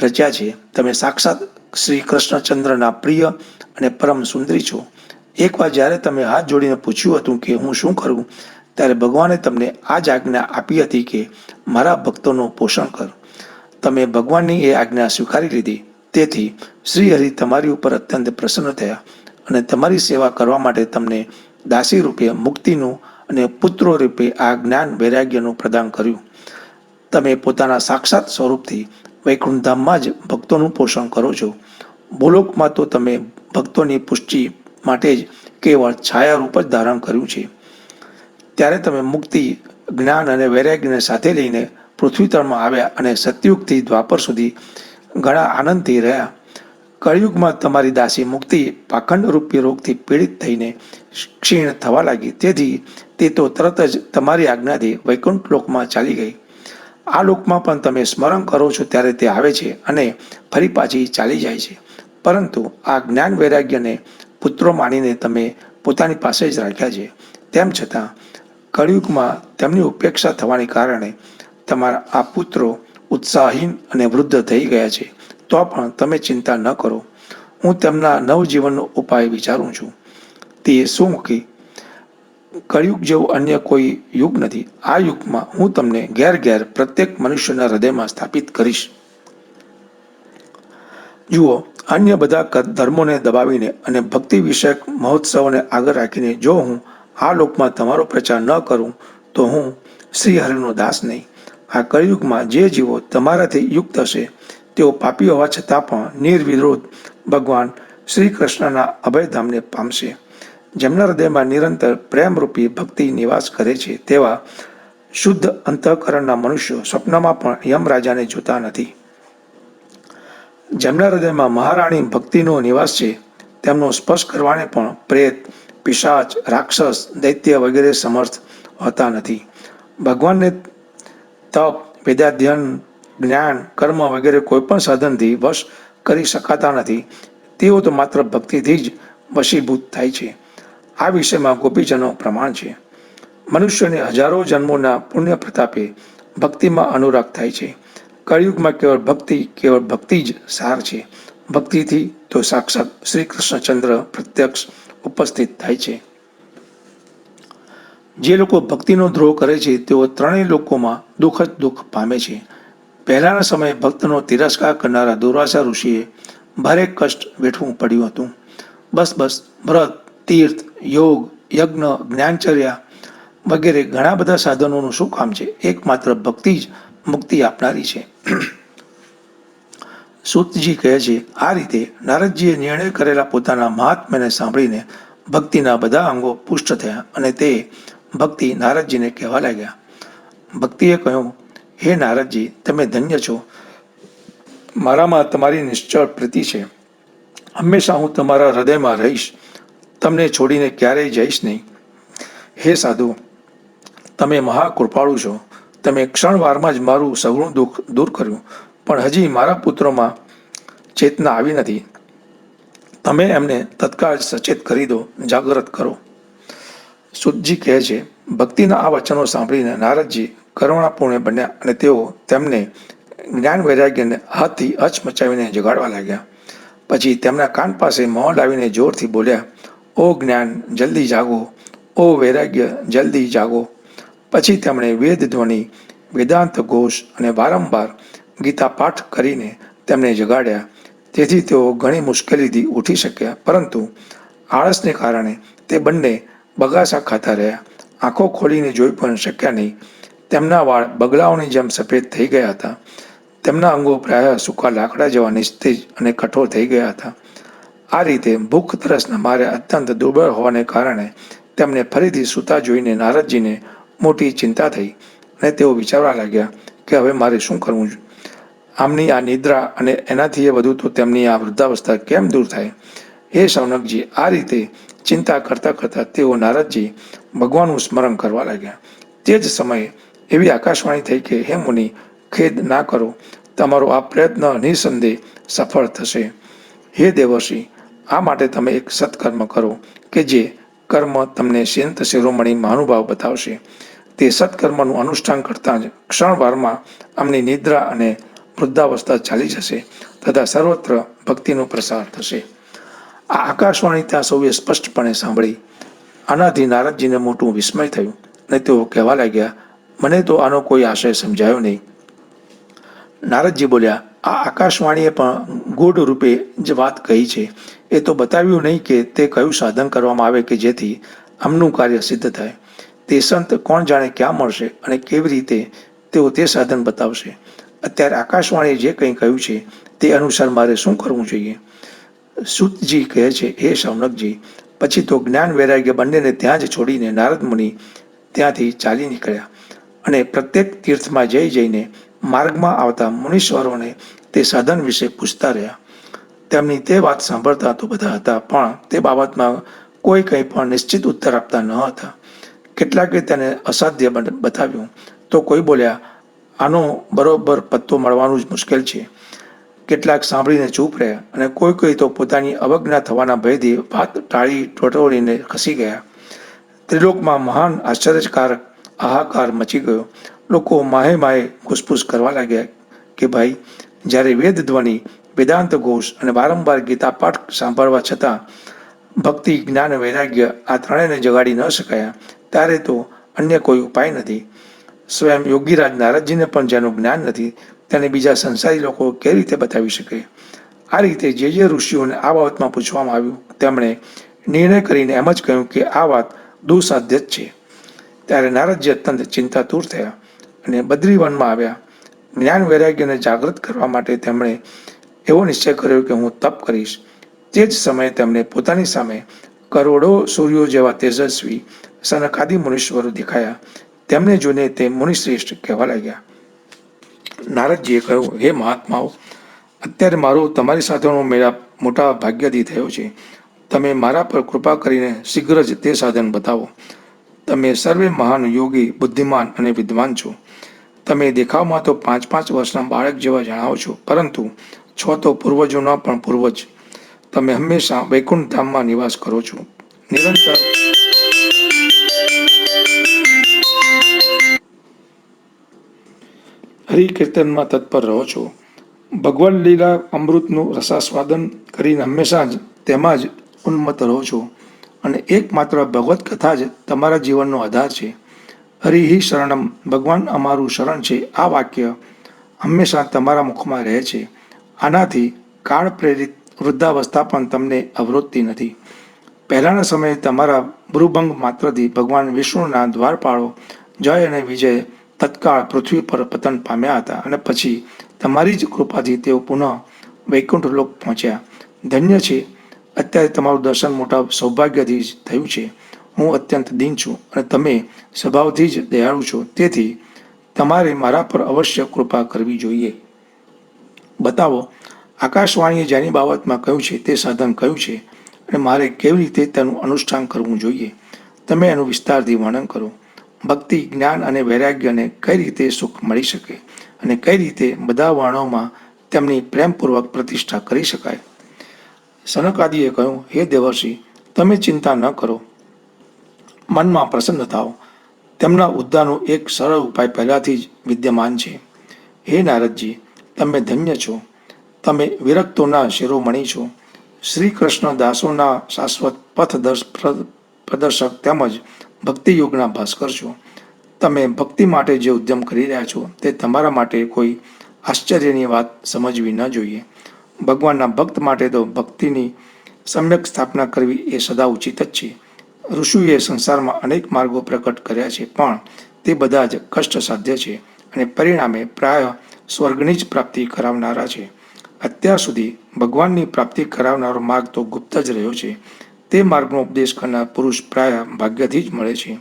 રચ્યા છે. તમે સાક્ષાત શ્રી કૃષ્ણચંદ્રના પ્રિય અને પરમ સુંદરી છો. એકવાર જ્યારે તમે હાથ જોડીને પૂછ્યું હતું કે હું શું કરું, ત્યારે ભગવાને તમને આ જ આજ્ઞા આપી હતી કે મારા ભક્તોનું પોષણ કર. તમે ભગવાનની એ આજ્ઞા સ્વીકારી લીધી. તેથી શ્રીહરિ તમારી ઉપર અત્યંત પ્રસન્ન થયા અને તમારી સેવા કરવા માટે તમને દાસી રૂપે મુક્તિનું અને પુત્રો રૂપે આ જ્ઞાન વૈરાગ્યનું પ્રદાન કર્યું. તમે પોતાના સાક્ષાત સ્વરૂપથી વૈકુંઠધામમાં જ ભક્તોનું પોષણ કરો છો. ભૂલોકમાં તો તમે ભક્તોની પુષ્ટિ માટે જ કેવળ છાયારૂપ જ ધારણ કર્યું છે. ત્યારે તમે મુક્તિ, જ્ઞાન અને વૈરાગ્યને સાથે લઈને પૃથ્વી તળમાં આવ્યા અને સતયુગથી દ્વાપર સુધી ઘણા આનંદથી રહ્યા. કળિયુગમાં તમારી દાસી મુક્તિ પાખંડ રૂપી રોગથી પીડિત થઈને ક્ષીણ થવા લાગી. તેથી તે તો તરત જ તમારી આજ્ઞાથી વૈકુંઠ લોકમાં ચાલી ગઈ. આ લોકમાં પણ તમે સ્મરણ કરો છો ત્યારે તે આવે છે અને ફરી પાછી ચાલી જાય છે. પરંતુ આ જ્ઞાન વૈરાગ્યને પુત્રો માનીને તમે પોતાની પાસે જ રાખ્યા છે. તેમ છતાં કળિયુગમાં તેમની ઉપેક્ષા થવાને કારણે તમારા આ પુત્રો ઉત્સાહહીન અને વૃદ્ધ થઈ ગયા છે. તો પણ તમે ચિંતા ન કરો. હું તેમના નવજીવનનો ઉપાય વિચારું છું. તે શું કે કળિયુગ જેવું અન્ય કોઈ યુગ નથી. આ યુગમાં હું તમને ઘેર ઘેર પ્રત્યેક મનુષ્યના હૃદયમાં સ્થાપિત કરીશ. જુઓ, અન્ય બધા ધર્મોને દબાવીને અને ભક્તિ વિષયક મહોત્સવોને આગળ રાખીને જો હું આ લોકમાં તમારો પ્રચાર ન કરું તો હું શ્રી હરિનો દાસ નહીં. આ કળિયુગમાં જે જીવો તમારાથી યુક્ત હશે તેઓ પાપી હોવા છતાં પણ નિર્વિરોધ ભગવાન શ્રી કૃષ્ણના અભયધામને પામશે. જેમના હૃદયમાં નિરંતર પ્રેમરૂપી ભક્તિ નિવાસ કરે છે તેવા શુદ્ધ અંતઃકરણના મનુષ્યો સ્વપ્નમાં પણ યમરાજાને જોતા નથી. જેમના હૃદયમાં મહારાણી ભક્તિનો નિવાસ છે તેમનો સ્પર્શ કરવાને પણ પ્રેત, પિશાચ, રાક્ષસ, દૈત્ય વગેરે સમર્થ હોતા નથી. ભગવાનને તપ, વેદાધ્યન, જ્ઞાન, કર્મ વગેરે કોઈ પણ સાધનથી વશ કરી શકાતા નથી. તેઓ તો માત્ર ભક્તિથી જ વશીભૂત થાય છે. આ વિષયમાં ગોપીજનો પ્રમાણ છે. મનુષ્યને હજારો જન્મોના પુણ્ય પ્રતાપે ભક્તિમાં અનુરાગ થાય છે. કળિયુગમાં કેવળ ભક્તિ જ સાર છે. ભક્તિથી તો સાક્ષાત શ્રી કૃષ્ણચંદ્ર પ્રત્યક્ષ ઉપસ્થિત થાય છે. જે લોકો ભક્તિનો દ્રોહ કરે છે તેઓ ત્રણેય લોકોમાં દુઃખ જ દુઃખ પામે છે. પહેલાના સમયે ભક્તનો તિરસ્કાર કરનારા દુર્વાસા ઋષિએ ભારે કષ્ટ વેઠવું પડ્યું હતું. બસ વ્રત, તીર્થ, યોગ, યજ્ઞ, જ્ઞાનચર્યા વગેરે ઘણા બધા સાધનોનું શું કામ છે? એકમાત્ર ભક્તિ જ મુક્તિ આપનારી છે. સૂતજી કહે છે, આ રીતે નારદજીએ નિર્ણય કરેલા પોતાના મહાત્મ્યને સાંભળીને ભક્તિના બધા અંગો પુષ્ટ થયા અને તે ભક્તિ નારદજીને કહેવા લાગ્યા. ભક્તિએ કહ્યું, હે નારદજી, તમે ધન્ય છો. મારામાં તમારી નિશ્ચળ પ્રીતિ છે. હંમેશા હું તમારા હૃદયમાં રહીશ. તમને છોડીને ક્યારેય જઈશ નહીં. હે સાધુ, તમે મહાકૃપાળુ છો. તમે ક્ષણવારમાં જ મારું સઘળું દુઃખ દૂર કર્યું, પણ હજી મારા પુત્રોમાં ચેતના આવી નથી. તમે એમને તત્કાળ સચેત કરી દો, જાગૃત કરો. સૂતજી કહે છે, ભક્તિના આ વચનો સાંભળીને નારદજી કરુણાપૂર્ણ બન્યા અને તેઓ તેમને જ્ઞાન વૈરાગ્યને હાથથી હચમચાવીને જગાડવા લાગ્યા. પછી તેમના કાન પાસે મોં લાવીને જોરથી બોલ્યા, ઓ જ્ઞાન, જલ્દી જાગો! ઓ વૈરાગ્ય, જલ્દી જાગો! પછી તેમણે વેદ ધ્વનિ, વેદાંત ઘોષ અને વારંવાર ગીતા પાઠ કરીને તેમને જગાડ્યા. તેથી તેઓ ઘણી મુશ્કેલીથી ઉઠી શક્યા, પરંતુ આળસને કારણે તે બંને બગાસા ખાતા રહ્યા. આંખો ખોલીને જોઈ પણ શક્યા નહીં. તેમના વાળ બગલાઓની જેમ સફેદ થઈ ગયા હતા. તેમના અંગો પ્રાય સૂકા લાકડા જેવા નિસ્તેજ અને કઠોર થઈ ગયા હતા. આ રીતે ભૂખ તરસના મારે અત્યંત દુર્બળ હોવાને કારણે તેમને ફરીથી સૂતા જોઈને નારદજીને મોટી ચિંતા થઈ અને તેઓ વિચારવા લાગ્યા કે હવે મારે શું કરવું? આમની આ નિદ્રા અને એનાથી વધુ તો તેમની આ વૃદ્ધાવસ્થા કેમ દૂર થાય? હે શૌનકજી, આ રીતે ચિંતા કરતાં કરતાં તેઓ નારદજી ભગવાનનું સ્મરણ કરવા લાગ્યા. તે જ સમયે એવી આકાશવાણી થઈ કે, હે મુનિ, ખેદ ના કરો, તમારો આ પ્રયત્ન નિઃસંદેહ સફળ થશે. હે દેવર્ષિ, આ માટે તમે એક સત્કર્મ કરો કે જે કર્મ તમને સંત શિરોમણી મહાનુભાવ બતાવશે. તે સત્કર્મનું અનુષ્ઠાન કરતાં જ ક્ષણવારમાં આમની નિદ્રા અને વૃદ્ધાવસ્થા ચાલી જશે તથા સર્વત્ર ભક્તિનો પ્રસાર થશે. આ આકાશવાણી ત્યાં સૌએ સ્પષ્ટપણે સાંભળી. આનાથી નારદજીને મોટું વિસ્મય થયું અને તેઓ કહેવા લાગ્યા, મને તો આનો કોઈ આશય સમજાયો નહીં. નારદજી બોલ્યા, આ આકાશવાણીએ પણ ગૂઢ રૂપે જ વાત કહી છે. એ તો બતાવ્યું નહીં કે તે કયું સાધન કરવામાં આવે કે જેથી આમનું કાર્ય સિદ્ધ થાય. તે સંત કોણ જાણે ક્યાં મળશે અને કેવી રીતે તેઓ તે સાધન બતાવશે. અત્યારે આકાશવાણીએ જે કંઈ કહ્યું છે તે અનુસાર મારે શું કરવું જોઈએ? સૂતજી કહે છે, હે શૌનકજી, પછી તો જ્ઞાન વૈરાગ્ય બંનેને ત્યાં જ છોડીને નારદ મુનિ ત્યાંથી ચાલી નીકળ્યા અને પ્રત્યેક તીર્થમાં જઈને માર્ગમાં આવતા મુનીશ્વરોને તે સાધન વિશે પૂછતા રહ્યા. તેમની તે વાત સાંભળતા તો બધા હતા, પણ તે બાબતમાં કોઈ કંઈ પણ નિશ્ચિત ઉત્તર આપતા ન હતા. કેટલાકે તેને અસાધ્ય બતાવ્યું તો કોઈ બોલ્યા, આનો બરોબર પત્તો મળવાનું જ મુશ્કેલ છે. કેટલાક સાંભળીને ચૂપ રહ્યા અને કોઈ તો પોતાની અવજ્ઞા થવાના ભયથી વાત ટાળી ટોટોળીને ખસી ગયા. ત્રિલોકમાં મહાન આશ્ચર્યકારક હાહાકાર મચી ગયો. લોકો માહે માહે ઘૂસપૂસ કરવા લાગ્યા કે ભાઈ, જ્યારે વેદ ધ્વનિ, વેદાંત ઘોષ અને વારંવાર ગીતા પાઠ સાંભળવા છતાં ભક્તિ, જ્ઞાન, વૈરાગ્ય આ ત્રણેયને જગાડી ન શકાયા, ત્યારે તો અન્ય કોઈ ઉપાય નથી. સ્વયં યોગીરાજ નારદજીને પણ જેનું જ્ઞાન નથી તેને બીજા સંસારી લોકો કેવી રીતે બતાવી શકે? આ રીતે જે ઋષિઓને આ બાબતમાં પૂછવામાં આવ્યું તેમણે નિર્ણય કરીને એમ જ કહ્યું કે આ વાત દુઃસાધ્ય જ છે. ત્યારે નારદજી અત્યંત ચિંતાતુર થયા અને બદ્રીવનમાં આવ્યા. જ્ઞાન વૈરાગ્યને જાગૃત કરવા માટે તેમણે એવો નિશ્ચય કર્યો કે હું તપ કરીશ. તે જ સમયે તેમને પોતાની સામે કરોડો સૂર્યો જેવા તેજસ્વી સનકાદિ મુનીશ્વરો દેખાયા. તેમને જોઈને તે મુનિશ્રેષ્ઠ કહેવા લાગ્યા. નારદજીએ કહ્યું, હે મહાત્માઓ, અત્યારે મારો તમારી સાથેનો મેળાપ મોટા ભાગ્યથી થયો છે. તમે મારા પર કૃપા કરીને શીઘ્ર જ તે સાધન બતાવો. તમે સર્વે મહાન યોગી, બુદ્ધિમાન અને વિદ્વાન છો. તમે દેખાવમાં તો 5-5 વર્ષના બાળક જેવા જણાવો છો, પરંતુ છો તો પૂર્વજોના પણ પૂર્વજ. તમે હંમેશા વૈકુંઠ ધામમાં નિવાસ કરો છો. નિરંતર હરિકીર્તનમાં તત્પર રહો છો. ભગવાન લીલા અમૃતનું રસાસ્વાદન કરીને હંમેશા જ તેમાં જ ઉન્મત્ત રહો છો. અને એકમાત્ર ભગવત કથા જ તમારા જીવનનો આધાર છે. હરિ શરણમ, ભગવાન અમારું શરણ છે. આ વાક્ય હંમેશા તમારા મુખમાં રહે છે. આનાથી કાળ પ્રેરિત વૃદ્ધાવસ્થા પણ તમને અવરોધતી નથી. પહેલાના સમયે તમારા ભ્રુભંગ માત્રથી ભગવાન વિષ્ણુના દ્વારપાળો જય અને વિજય તત્કાળ પૃથ્વી પર પતન પામ્યા હતા, અને પછી તમારી જ કૃપાથી તેઓ પુનઃ વૈકુંઠ લોક પહોંચ્યા. ધન્ય છે. અત્યારે તમારું દર્શન મોટા સૌભાગ્યથી જ થયું છે. હું અત્યંત દીન છું અને તમે સ્વભાવથી જ દયાળુ છો. તેથી તમારે મારા પર અવશ્ય કૃપા કરવી જોઈએ. બતાવો, આકાશવાણીએ જેની બાબતમાં કહ્યું છે તે સાધન કયું છે, અને મારે કેવી રીતે તેનું અનુષ્ઠાન કરવું જોઈએ. તમે એનું વિસ્તારથી વર્ણન કરો. ભક્તિ, જ્ઞાન અને વૈરાગ્યને કઈ રીતે સુખ મળી શકે, અને કઈ રીતે બધા વર્ણોમાં તેમની પ્રેમપૂર્વક પ્રતિષ્ઠા કરી શકાય. સનકાદિએ કહ્યું, હે દેવર્ષિ, તમે ચિંતા ન કરો, મનમાં પ્રસન્ન થાઓ. તેમના ઉદ્ધારનો એક સરળ ઉપાય પહેલાથી જ વિદ્યમાન છે. હે નારદજી, તમે ધન્ય છો. તમે વિરક્તોના શિરોમણી છો. શ્રી કૃષ્ણ દાસોના શાશ્વત પથ પ્રદર્શક તેમજ ભક્તિયોગના ભાસ્કર છો. તમે ભક્તિ માટે જે ઉદ્યમ કરી રહ્યા છો તે તમારા માટે કોઈ આશ્ચર્યની વાત સમજવી ન જોઈએ. ભગવાનના ભક્ત માટે તો ભક્તિની સમ્યક સ્થાપના કરવી એ સદા ઉચિત જ છે. ઋષિએ સંસારમાં અનેક માર્ગો પ્રકટ કર્યા છે, પણ તે બધા જ કષ્ટસાધ્ય છે અને પરિણામે પ્રાય સ્વર્ગની જ પ્રાપ્તિ કરાવનારા છે. અત્યાર સુધી ભગવાનની પ્રાપ્તિ કરાવનારો માર્ગ તો ગુપ્ત જ રહ્યો છે. તે માર્ગનો ઉપદેશ કરનાર પુરુષ પ્રાય ભાગ્યથી જ મળે છે.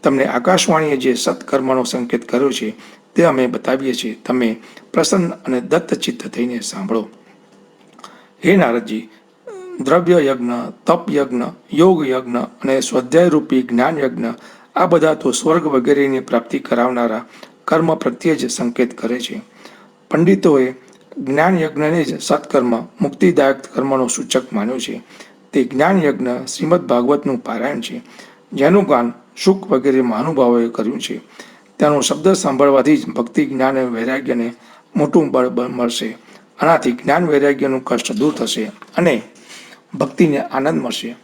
તમને આકાશવાણીએ જે સત્કર્મનો સંકેત કર્યો છે તે અમે બતાવીએ છીએ. તમે પ્રસન્ન અને દત્તચિત્ત થઈને સાંભળો. હે નારદજી, દ્રવ્ય યજ્ઞ, તપ યજ્ઞ, યોગ યજ્ઞ અને સ્વાધ્યાયરૂપી જ્ઞાન યજ્ઞ આ બધા તો સ્વર્ગ વગેરેની પ્રાપ્તિ કરાવનારા કર્મ પ્રત્યે જ સંકેત કરે છે. પંડિતોએ જ્ઞાન યજ્ઞને જ સત્કર્મ, મુક્તિદાયક કર્મનો સૂચક માન્યો છે. તે જ્ઞાન યજ્ઞ શ્રીમદ ભાગવતનું પારાયણ છે, જેનું ગાન શુક વગેરે મહાનુભાવોએ કર્યું છે. તેનો શબ્દ સાંભળવાથી જ ભક્તિ, જ્ઞાન અને વૈરાગ્યને મોટું બળ મળશે. આનાથી જ્ઞાન વૈરાગ્યનું કષ્ટ દૂર થશે અને ભક્તિને આનંદ મળશે.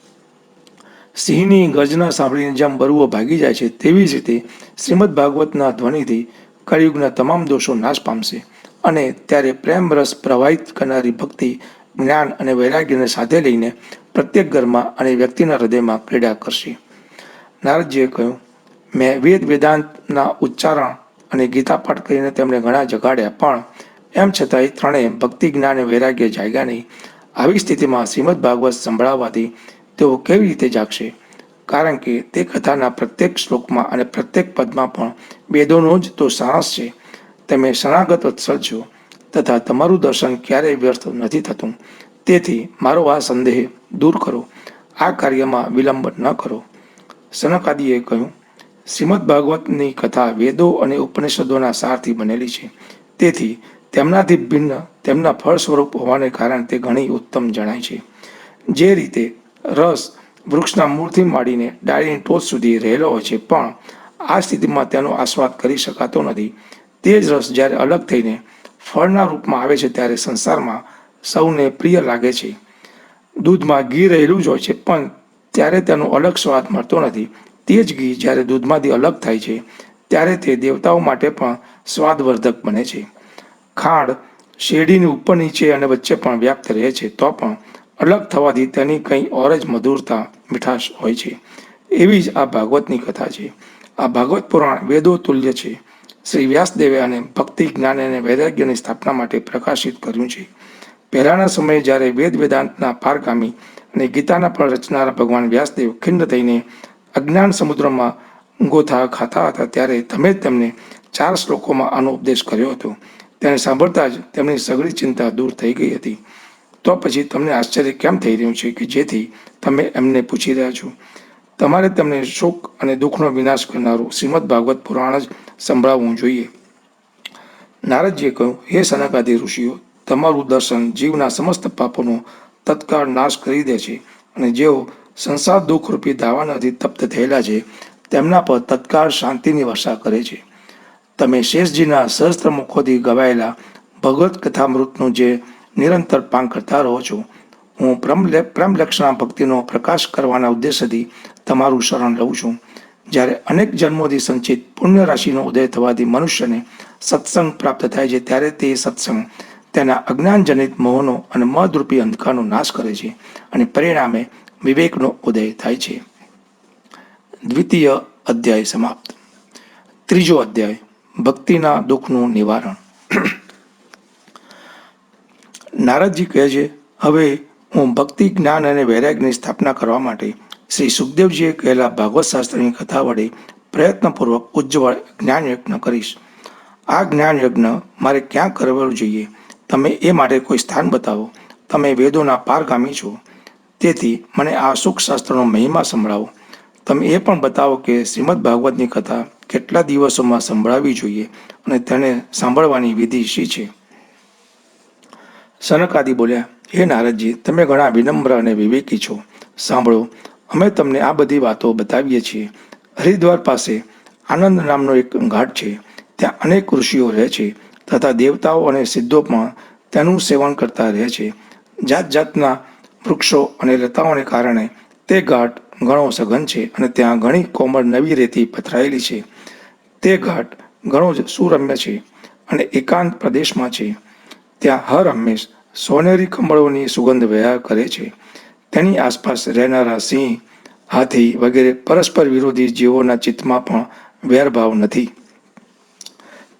સિંહની ગર્જના સાંભળીને જેમ બરુઓ ભાગી જાય છે, તેવી જ રીતે શ્રીમદ ભાગવતના ધ્વનિથી કળિયુગના તમામ દોષો નાશ પામશે, અને ત્યારે પ્રેમ રસ પ્રવાહિત કરનારી ભક્તિ, જ્ઞાન અને વૈરાગ્યને સાથે લઈને પ્રત્યેક ઘરમાં અને વ્યક્તિના હૃદયમાં ક્રીડા કરશે. નારદજીએ કહ્યું, મેં વેદ વેદાંતના ઉચ્ચારણ અને ગીતાપાઠ કરીને તેમને ઘણા જગાડ્યા, પણ એમ છતાં એ ત્રણેય ભક્તિ, જ્ઞાન અને વૈરાગ્ય જાગ્યા નહીં. આવી સ્થિતિમાં શ્રીમદ ભાગવત સંભળાવવાથી તેઓ કેવી રીતે જાગશે? કારણ કે તે કથાના પ્રત્યેક શ્લોકમાં અને પ્રત્યેક પદમાં પણ વેદોનો જ તો સારાંશ છે. તમે શરણાગત વત્સલ છો, તથા તમારું દર્શન ક્યારેય વ્યર્થ નથી થતું. તેથી મારો આ સંદેહ દૂર કરો. આ કાર્યમાં વિલંબ ન કરો. સનકાદિએ કહ્યું, શ્રીમદ ભાગવતની કથા વેદો અને ઉપનિષદોના સારથી બનેલી છે. તેથી તેમનાથી ભિન્ન તેમના ફળ સ્વરૂપ હોવાને કારણે તે ઘણી ઉત્તમ જણાય છે. જે રીતે રસ વૃક્ષના મૂળથી માંડીને ડાળીની ટોચ સુધી રહેલો હોય છે, પણ આ સ્થિતિમાં તેનો આસ્વાદ કરી શકાતો નથી. તે જ રસ જ્યારે અલગ થઈને ફળના રૂપમાં આવે છે, ત્યારે સંસારમાં સૌને પ્રિય લાગે છે. દૂધમાં ઘી રહેલું જ હોય છે, પણ ત્યારે તેનો અલગ સ્વાદ મળતો નથી. તે જ ઘી જ્યારે દૂધમાંથી અલગ થાય છે, ત્યારે તે દેવતાઓ માટે પણ સ્વાદવર્ધક બને છે. ખાંડ શેરડીની ઉપર, નીચે અને વચ્ચે પણ વ્યાપ્ત રહે છે, તો પણ અલગ થવાથી તેની કંઈ ઓર જ મધુરતા, મીઠાશ હોય છે. એવી જ આ ભાગવતની કથા છે. આ ભાગવત પુરાણ વેદો તુલ્ય છે. શ્રી વ્યાસદેવે આને ભક્તિ, જ્ઞાન અને વૈરાગ્યની સ્થાપના માટે પ્રકાશિત કર્યું છે. પહેલાના સમયે જ્યારે વેદ વેદાંતના પારગામી અને ગીતાના પણ રચનારા ભગવાન વ્યાસદેવ ખિન્ન થઈને અજ્ઞાન સમુદ્રમાં ગોથા ખાતા હતા, ત્યારે તમે જ તેમને 4 શ્લોકોમાં આનો ઉપદેશ કર્યો હતો. તેને સાંભળતા જ તેમની સઘળી ચિંતા દૂર થઈ ગઈ હતી. તો પછી તમને આશ્ચર્ય કેમ થઈ રહ્યું છે કે જેથી તમે એમને પૂછી રહ્યા છો? તમારે તેમને સુખ અને દુઃખનો વિનાશ કરનારું શ્રીમદ ભાગવત પુરાણ જ સંભળાવવું જોઈએ. નારદજીએ કહ્યું, હે સનકાદિ ઋષિઓ, તમારું દર્શન જીવના સમસ્ત પાપોનો તત્કાળ નાશ કરી દે છે, અને જેઓ સંસાર દુઃખરૂપી દાવાનળથી તપ્ત થયેલા છે તેમના પર તત્કાળ શાંતિની વર્ષા કરે છે. તમે શેષજીના સહસ્ત્ર મુખોથી ગવાયેલા ભગવત કથામૃતનું જે નિરંતર પાન કરતા રહો છો, હું પ્રેમલક્ષણા ભક્તિનો પ્રકાશ કરવાના ઉદ્દેશ્યથી તમારું શરણ લઉં છું. જ્યારે અનેક જન્મોથી સંચિત પુણ્ય રાશિનો ઉદય થવાથી મનુષ્યને સત્સંગ પ્રાપ્ત થાય છે, ત્યારે તે સત્સંગ તેના અજ્ઞાનજનિત મોહનો અને મદરૂપી અંધકારનો નાશ કરે છે, અને પરિણામે વિવેકનો ઉદય થાય છે. દ્વિતીય અધ્યાય સમાપ્ત. ત્રીજો અધ્યાય, ભક્તિના દુઃખનું નિવારણ. નારદજી કહે છે, હવે હું ભક્તિ, જ્ઞાન અને વૈરાગ્યની સ્થાપના કરવા માટે શ્રી સુખદેવજીએ કહેલા ભાગવત શાસ્ત્રની કથા વડે પ્રયત્નપૂર્વક ઉજ્જવળ જ્ઞાન યજ્ઞ કરીશ. આ જ્ઞાન યજ્ઞ મારે ક્યાં કરવું જોઈએ? તમે એ માટે કોઈ સ્થાન બતાવો. તમે વેદોના પારગામી છો, તેથી મને આ સુખ શાસ્ત્રનો મહિમા સંભળાવો. તમે એ પણ બતાવો કે શ્રીમદ ભાગવતની કથા કેટલા દિવસોમાં સંભળાવવી જોઈએ અને તેને સાંભળવાની વિધિ શી છે? સનકાદિ બોલ્યા, હે નારદજી, તમે ઘણા વિનમ્ર અને વિવેકી છો. સાંભળો, અમે તમને આ બધી વાતો બતાવીએ છીએ. હરિદ્વાર પાસે આનંદ નામનો એક ઘાટ છે. ત્યાં અનેક ઋષિઓ રહે છે તથા દેવતાઓ અને સિદ્ધો પણ તેનું સેવન કરતા રહે છે. જાત જાતના વૃક્ષો અને લતાઓને કારણે તે ઘાટ ઘણો સઘન છે, અને ત્યાં ઘણી કોમળ નવી રેતી પથરાયેલી છે. તે ઘાટ ઘણો જ સુરમ્ય છે અને એકાંત પ્રદેશમાં છે. ત્યાં હર હંમેશ સોનેરી કમળોની સુગંધ વહ્યા કરે છે. તેની આસપાસ રહેનારા સિંહ, હાથી વગેરે પરસ્પર વિરોધી જીવોના ચિત્તમાં પણ વેરભાવ નથી.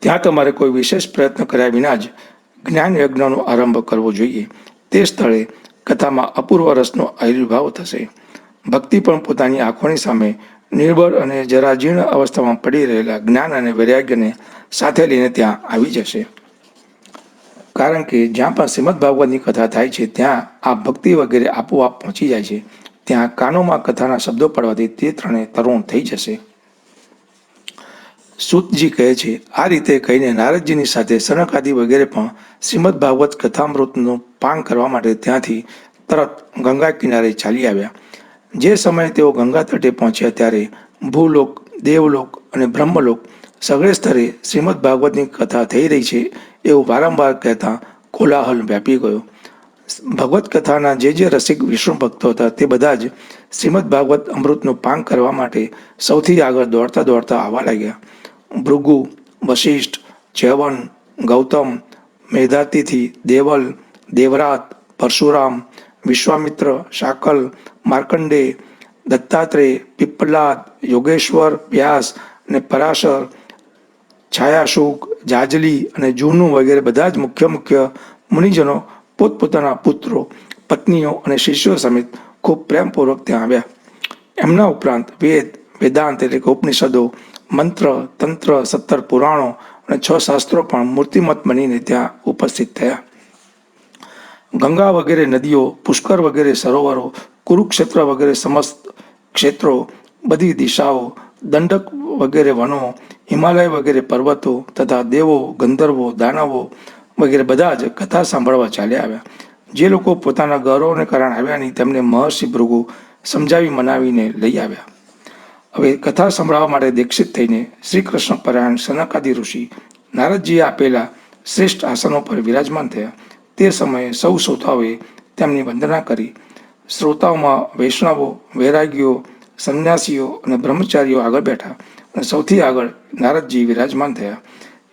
ત્યાં તમારે કોઈ વિશેષ પ્રયત્ન કર્યા વિના જ જ્ઞાન યજ્ઞનો આરંભ કરવો જોઈએ. તે સ્થળે કથામાં અપૂર્વ રસનો આવિર્ભાવ થશે. ભક્તિ પણ પોતાની આંખોની સામે નિર્બળ અને જરાજીર્ણ અવસ્થામાં પડી રહેલા જ્ઞાન અને વૈરાગ્યને સાથે લઈને ત્યાં આવી જશે. કારણ કે જ્યાં પણ શ્રીમદ ભાગવતની કથા થાય છે ત્યાં આ ભક્તિ વગેરે આપોઆપ પહોંચી જાય છે. ત્યાં કાનોમાં કથાના શબ્દો પડવાથી તે ત્રણે તરુણ થઈ જશે. સૂતજી કહે છે, આ રીતે કહીને નારદજીની સાથે સનકાદિ વગેરે પણ શ્રીમદ ભાગવત કથામૃતનું પાન કરવા માટે ત્યાંથી તરત ગંગા કિનારે ચાલી આવ્યા. જે સમયે તેઓ ગંગા તટે પહોંચ્યા ત્યારે ભૂલોક, દેવલોક અને બ્રહ્મલોક સગળે સ્તરે શ્રીમદ ભાગવતની કથા થઈ રહી છે એવું વારંવાર કહેતા કોલાહલ વ્યાપી ગયો. ભગવત કથાના જે રસિક વિષ્ણુ ભક્તો હતા તે બધા જ શ્રીમદ ભાગવત અમૃતનું પાન કરવા માટે સૌથી આગળ દોડતા દોડતા આવવા લાગ્યા. ભૃગુ, વશિષ્ઠ, ચ્યવન, ગૌતમ, મેધાતિથિ, દેવલ, દેવરાત, પરશુરામ, વિશ્વામિત્ર, શાકલ, માર્કંડેય, દત્તાત્રેય, પિપ્પલાદ, યોગેશ્વર, વ્યાસ અને પરાશર, છાયાશુક, જાજલી અને જૂનું વગેરે બધા જ મુખ્ય મુનિજનો પોતપોતાના પુત્રો, પત્નીઓ અને શિષ્યો સમેત ખૂબ પ્રેમપૂર્વક ત્યાં આવ્યા. એમના ઉપરાંત વેદ, વેદાંત એટલે કે ઉપનિષદો, મંત્ર, તંત્ર, 17 પુરાણો અને 6 શાસ્ત્રો પણ મૂર્તિમત બનીને ત્યાં ઉપસ્થિત થયા. ગંગા વગેરે નદીઓ, પુષ્કર વગેરે સરોવરો, કુરુક્ષેત્ર વગેરે સમસ્ત ક્ષેત્રો, બધી દિશાઓ, દંડક વગેરે વનો, હિમાલય વગેરે પર્વતો તથા દેવો, ગંધર્વો, દાનવો વગેરે બધા જ કથા સાંભળવા ચાલ્યા આવ્યા. જે લોકો પોતાના ગૌરવને કારણે આવ્યા નહીં તેમને મહર્ષિ ભૃગુ સમજાવી મનાવીને લઈ આવ્યા. હવે કથા સંભળાવવા માટે દીક્ષિત થઈને શ્રી કૃષ્ણ પરાયણ સનકાદિ ઋષિ નારદજીએ આપેલા શ્રેષ્ઠ આસનો પર વિરાજમાન થયા. તે સમયે સૌ શ્રોતાઓએ તેમની વંદના કરી. શ્રોતાઓમાં વૈષ્ણવો, વૈરાગીઓ, સંન્યાસીઓ અને બ્રહ્મચારીઓ આગળ બેઠા અને સૌથી આગળ નારદજી વિરાજમાન થયા.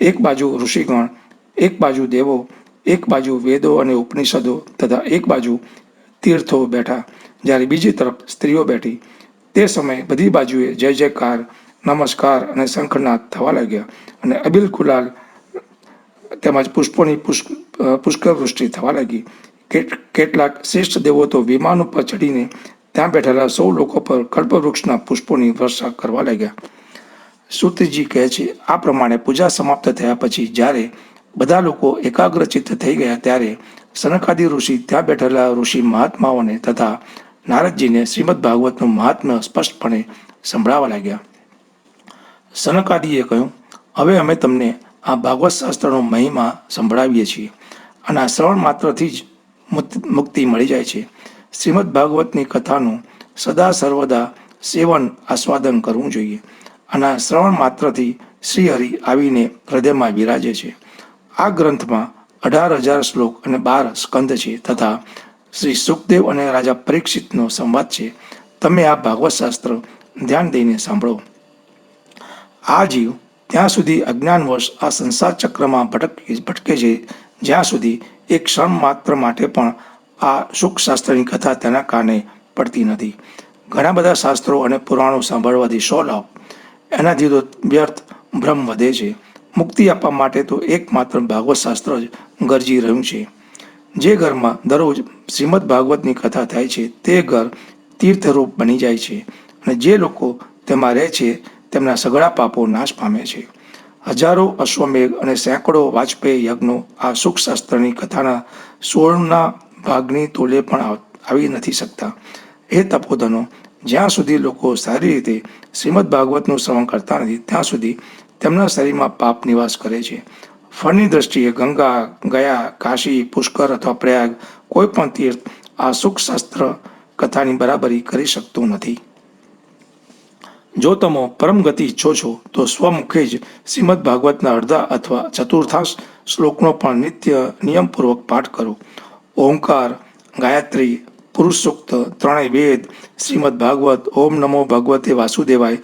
એક બાજુ ઋષિગણ, એક બાજુ દેવો, એક બાજુ વેદો અને ઉપનિષદો તથા એક બાજુ તીર્થો બેઠા, જ્યારે બીજી તરફ સ્ત્રીઓ બેઠી. તે સમયે બધી બાજુએ જય જયકાર, નમસ્કાર અને શંખનાદ થવા લાગ્યા અને અબિલ ગુલાલ તેમજ પુષ્પોની પુષ્કળ વૃષ્ટિ થવા લાગી. કેટલાક શ્રેષ્ઠ દેવો તો વિમાન ઉપર ચડીને ત્યાં બેઠેલા સૌ લોકો પર કલ્પવૃક્ષના પુષ્પોની વર્ષા કરવા લાગ્યા. સૂતજી કહે છે, આ પ્રમાણે પૂજા સમાપ્ત થયા પછી જ્યારે બધા લોકો એકાગ્રચિત્ત થઈ ગયા ત્યારે સનકાદિ ઋષિ ત્યાં બેઠેલા ઋષિ મહાત્માઓને તથા નારદજીને શ્રીમદ ભાગવતનું મહાત્મ્ય સ્પષ્ટપણે સંભળાવવા લાગ્યા. સનકાદિએ કહ્યું, હવે અમે તમને આ ભાગવત શાસ્ત્રનો મહિમા સંભળાવીએ છીએ. અને આ શ્રવણ માત્રથી જ મુક્તિ મળી જાય છે. શ્રીમદ ભાગવતની કથાનું સદા સર્વદા સેવન આસ્વાદન કરવું જોઈએ. અને આ શ્રવણ માત્રથી શ્રીહરિ આવીને હૃદયમાં વિરાજે છે. આ ગ્રંથમાં 18,000 શ્લોક અને 12 સ્કંદ છે તથા શ્રી સુખદેવ અને રાજા પરીક્ષિતનો સંવાદ છે. તમે આ ભાગવત શાસ્ત્ર ધ્યાન દઈને સાંભળો. આ જીવ ત્યાં સુધી અજ્ઞાનવશ આ સંસાર ચક્રમાં ભટકે છે જ્યાં સુધી એક ક્ષણ માત્ર માટે પણ આ સુખ શાસ્ત્રની કથા તેના કાને પડતી નથી. ઘણા બધા શાસ્ત્રો અને પુરાણો સાંભળવાથી 100 લાભ, એનાથી તો વ્યર્થ ભ્રમ વધે છે. મુક્તિ આપવા માટે તો એકમાત્ર ભાગવત શાસ્ત્ર જ ગરજી રહ્યું છે. જે ઘરમાં દરરોજ શ્રીમદ ભાગવતની કથા થાય છે તે ઘર તીર્થરૂપ બની જાય છે અને જે લોકો તેમાં રહે છે તેમના સઘળા પાપો નાશ પામે છે. હજારો અશ્વમેઘ અને સેંકડો વાજપેયી યજ્ઞો આ સુખશાસ્ત્રની કથાના 16ના ભાગની તોલે પણ આવી નથી શકતા. એ તપોધનો, જ્યાં સુધી લોકો સારી રીતે શ્રીમદ ભાગવતનું શ્રવણ કરતા નથી ત્યાં સુધી તેમના શરીરમાં પાપ નિવાસ કરે છે. ફળની દ્રષ્ટિએ ગંગા, ગયા, કાશી, પુષ્કર અથવા પ્રયાગ કોઈ પણ તીર્થ આ સુખશાસ્ત્ર કથાની બરાબરી કરી શકતું નથી. જો તમે પરમ ગતિ ઈચ્છો છો તો સ્વમુખે જ શ્રીમદ ભાગવતના અડધા અથવા ચતુર્થાંશ શ્લોકનો પણ નિત્ય નિયમપૂર્વક પાઠ કરો. ઓમકાર, ગાયત્રી, પુરુષ સૂક્ત, ત્રણેય વેદ, શ્રીમદ ભાગવત, ઓમ નમો ભગવતે વાસુદેવાય,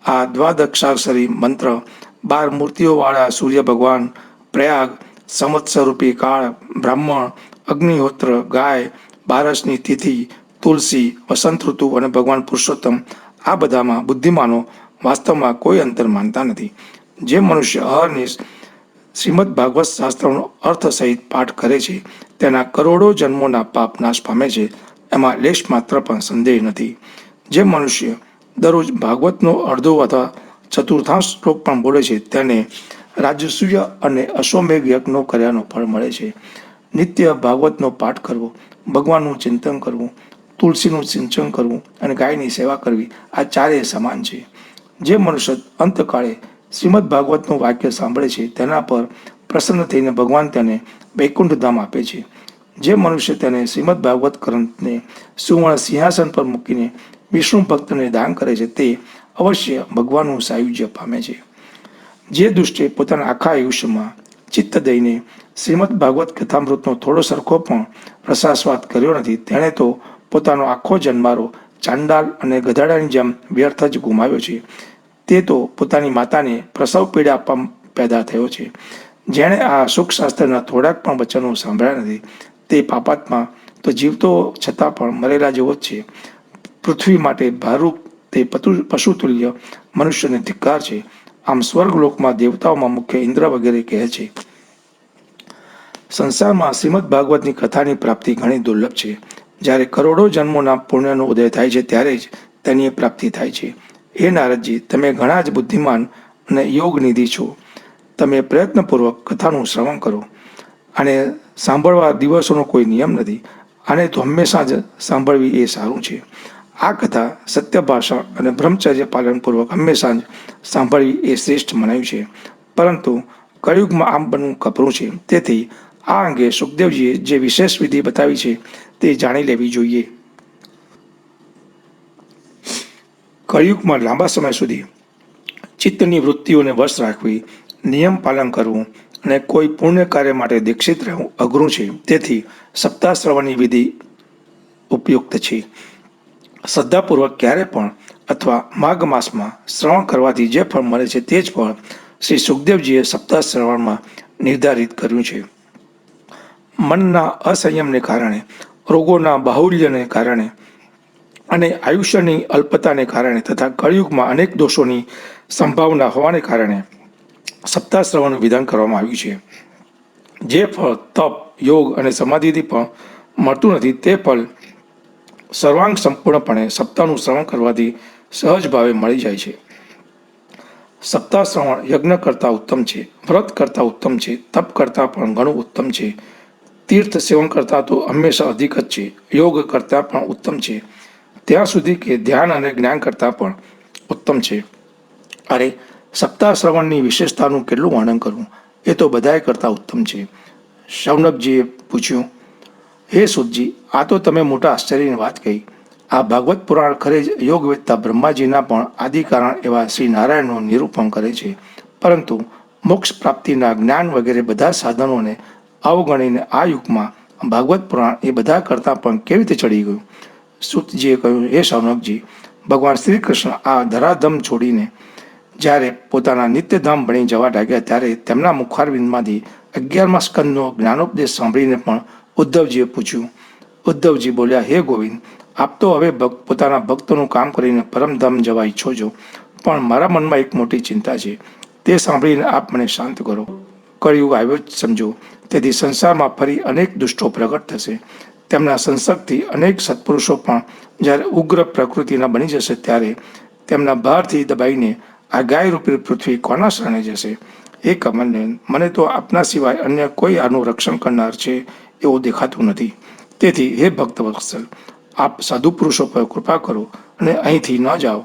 આ દ્વાદક્ષાક્ષરી મંત્ર, 12 મૂર્તિઓવાળા સૂર્ય ભગવાન, પ્રયાગ, સંવત્સરરૂપી કાળ, બ્રાહ્મણ, અગ્નિહોત્ર, ગાય, બારસની તિથિ, તુલસી, વસંત ઋતુ અને ભગવાન પુરુષોત્તમ, આ બધામાં બુદ્ધિમાનો વાસ્તવમાં કોઈ અંતર માનતા નથી. જે મનુષ્ય અહર્નિશ શ્રીમદ ભાગવત શાસ્ત્રનો અર્થ સહિત પાઠ કરે છે તેના કરોડો જન્મોના પાપ નાશ પામે છે, એમાં લેશ માત્ર પણ સંદેહ નથી. જે મનુષ્ય દરરોજ ભાગવતનો અડધો અથવા ચતુર્થાંશ શ્લોક પણ બોલે છે તેને રાજસૂય અને અશ્વમેઘ યજ્ઞો કર્યાનો ફળ મળે છે. નિત્ય ભાગવતનો પાઠ કરવો, ભગવાનનું ચિંતન કરવું, તુલસીનું સિંચન કરવું અને ગાયની સેવા કરવી, આ ચારેય સમાન છે. જે મનુષ્ય અંતકાળે શ્રીમદ ભાગવતનું વાક્ય સાંભળે છે તેના પર પ્રસન્ન થઈને ભગવાન તેને વૈકુંઠ ધામ આપે છે. જે મનુષ્ય તેને શ્રીમદ ભાગવત ગ્રંથને સુવર્ણ સિંહાસન પર મૂકીને વિષ્ણુ ભક્તને દાન કરે છે તે અવશ્ય ભગવાનનું સાયુજ્ય પામે છે. જે દુષ્ટે પોતાના આખા આયુષ્યમાં ચિત્ત દઈને શ્રીમદ ભાગવત કથામૃતનો થોડો સરખો પણ રસાસ્વાદ કર્યો નથી તેણે તો પોતાનો આખો જન્મારો ચાંડાલ અને ગધાડાની જેમ વ્યર્થ જ ગુમાવ્યો છે. તે તો પોતાની માતાને પ્રસવ પીડા આપવા પેદા થયો છે. જેણે આ સુખશાસ્ત્રના થોડાક પણ વચનો સાંભળ્યા નથી તે પાપાત્મા તો જીવતો છતાં પણ મરેલા જેવો જ છે. પૃથ્વી માટે ભારરૂપ તે પશુતુલ્ય મનુષ્યને ધિક્કાર છે. આમ સ્વર્ગલોકમાં દેવતાઓમાં મુખ્ય ઇન્દ્ર વગેરે કહે છે. સંસારમાં શ્રીમદ ભાગવતની કથાની પ્રાપ્તિ ઘણી દુર્લભ છે. જ્યારે કરોડો જન્મોના પુણ્યનો ઉદય થાય છે ત્યારે જ તેની પ્રાપ્તિ થાય છે. હે નારદજી, તમે ઘણા જ બુદ્ધિમાન અને યોગનિધિ છો. તમે પ્રયત્નપૂર્વક કથાનું શ્રવણ કરો. આને સાંભળવા દિવસોનો કોઈ નિયમ નથી. આને તો હંમેશા જ સાંભળવી એ સારું છે. આ કથા સત્ય ભાષા અને બ્રહ્મચર્ય પાલનપૂર્વક હંમેશા જ સાંભળવી એ શ્રેષ્ઠ મનાયું છે. પરંતુ કળિયુગમાં આમ બનવું કપરું છે. તેથી આ અંગે સુખદેવજીએ જે વિશેષ વિધિ બતાવી છે તે જાણી લેવી જોઈએ. કળિયુગમાં લાંબા સમય સુધી ચિત્તની વૃત્તિઓને વશ રાખવી, નિયમ પાલન કરવું અને કોઈ પુણ્ય કાર્ય માટે દીક્ષિત રહેવું અઘરું છે. તેથી સપ્તાહ શ્રવણની વિધિ ઉપયુક્ત છે. શ્રદ્ધાપૂર્વક ક્યારે પણ અથવા માઘ માસમાં શ્રવણ કરવાથી જે ફળ મળે છે તે જ ફળ શ્રી સુખદેવજીએ સપ્તાહ શ્રવણમાં નિર્ધારિત કર્યું છે. મનના અસંયમને કારણે, રોગોના બાહુલ્યને કારણે અને આયુષ્યની અલ્પતાને કારણે તથા કળિયુગમાં અનેક દોષોની સંભાવના હોવાને કારણે સપ્તાહ શ્રવણનું વિધાન કરવામાં આવ્યું છે. જે ફળ તપ, યોગ અને સમાધિથી પણ મળતું નથી તે ફળ સર્વાંગ સંપૂર્ણપણે સપ્તાહનું શ્રવણ કરવાથી સહજ ભાવે મળી જાય છે. સપ્તાહ શ્રવણ યજ્ઞ કરતાં ઉત્તમ છે, વ્રત કરતાં ઉત્તમ છે, તપ કરતાં પણ ઘણું ઉત્તમ છે, તીર્થ સેવન કરતાં તો હંમેશા અધિક જ છે, યોગ કરતાં પણ ઉત્તમ છે, ત્યાં સુધી કે ધ્યાન અને જ્ઞાન કરતાં પણ ઉત્તમ છે. અરે, સપ્તાહ શ્રવણની વિશેષતાનું કેટલું વર્ણન કરવું, એ તો બધાએ કરતાં ઉત્તમ છે. શૌનકજીએ પૂછ્યું, હે સુતજી, આ તો તમે મોટા આશ્ચર્યની વાત કહી. આ ભાગવત પુરાણ ખરે જ યોગવેત્તા બ્રહ્માજીના પણ આદિકારણ એવા શ્રી નારાયણનું નિરૂપણ કરે છે, પરંતુ મોક્ષ પ્રાપ્તિના જ્ઞાન વગેરે બધા સાધનોને અવગણીને આ યુગમાં ભાગવત પુરાણ એ બધા કરતાં પણ કેવી રીતે ચડી ગયું? સુતજીએ કહ્યું, હે શૌનકજી, ભગવાન શ્રી કૃષ્ણ આ ધરાધમ છોડીને જ્યારે પોતાના નિત્યધામ ભણી જવા લાગ્યા ત્યારે તેમના મુખારવિંદમાંથી 11મા સ્કંદનો જ્ઞાનોપદેશ સાંભળીને પણ ઉદ્ધવજીએ પૂછ્યું. ઉદ્ધવજી બોલ્યા, હે ગોવિંદ, આપ તો હવે પોતાના ભક્તોનું કામ કરીને પરમધામ જવા ઈચ્છો છો, પણ મારા મનમાં એક મોટી ચિંતા છે. તે સાંભળીને આપ મને શાંત કરો. કળિયુગ આવ્યો જ સમજો, તેથી સંસારમાં ફરી અનેક દુષ્ટો પ્રગટ થશે. તેમના સંસર્ગથી અનેક સત્પુરુષો પણ જ્યારે ઉગ્ર પ્રકૃતિના બની જશે ત્યારે તેમના ભારથી દબાઈને આ ગાયરૂપી પૃથ્વી કોના શરણે જશે? એ કમલનયન, મને તો આપના સિવાય અન્ય કોઈ આનું રક્ષણ કરનાર છે એવું દેખાતું નથી. તેથી હે ભક્તવત્સલ, આપ સાધુ પુરુષો પર કૃપા કરો અને અહીંથી ન જાઓ.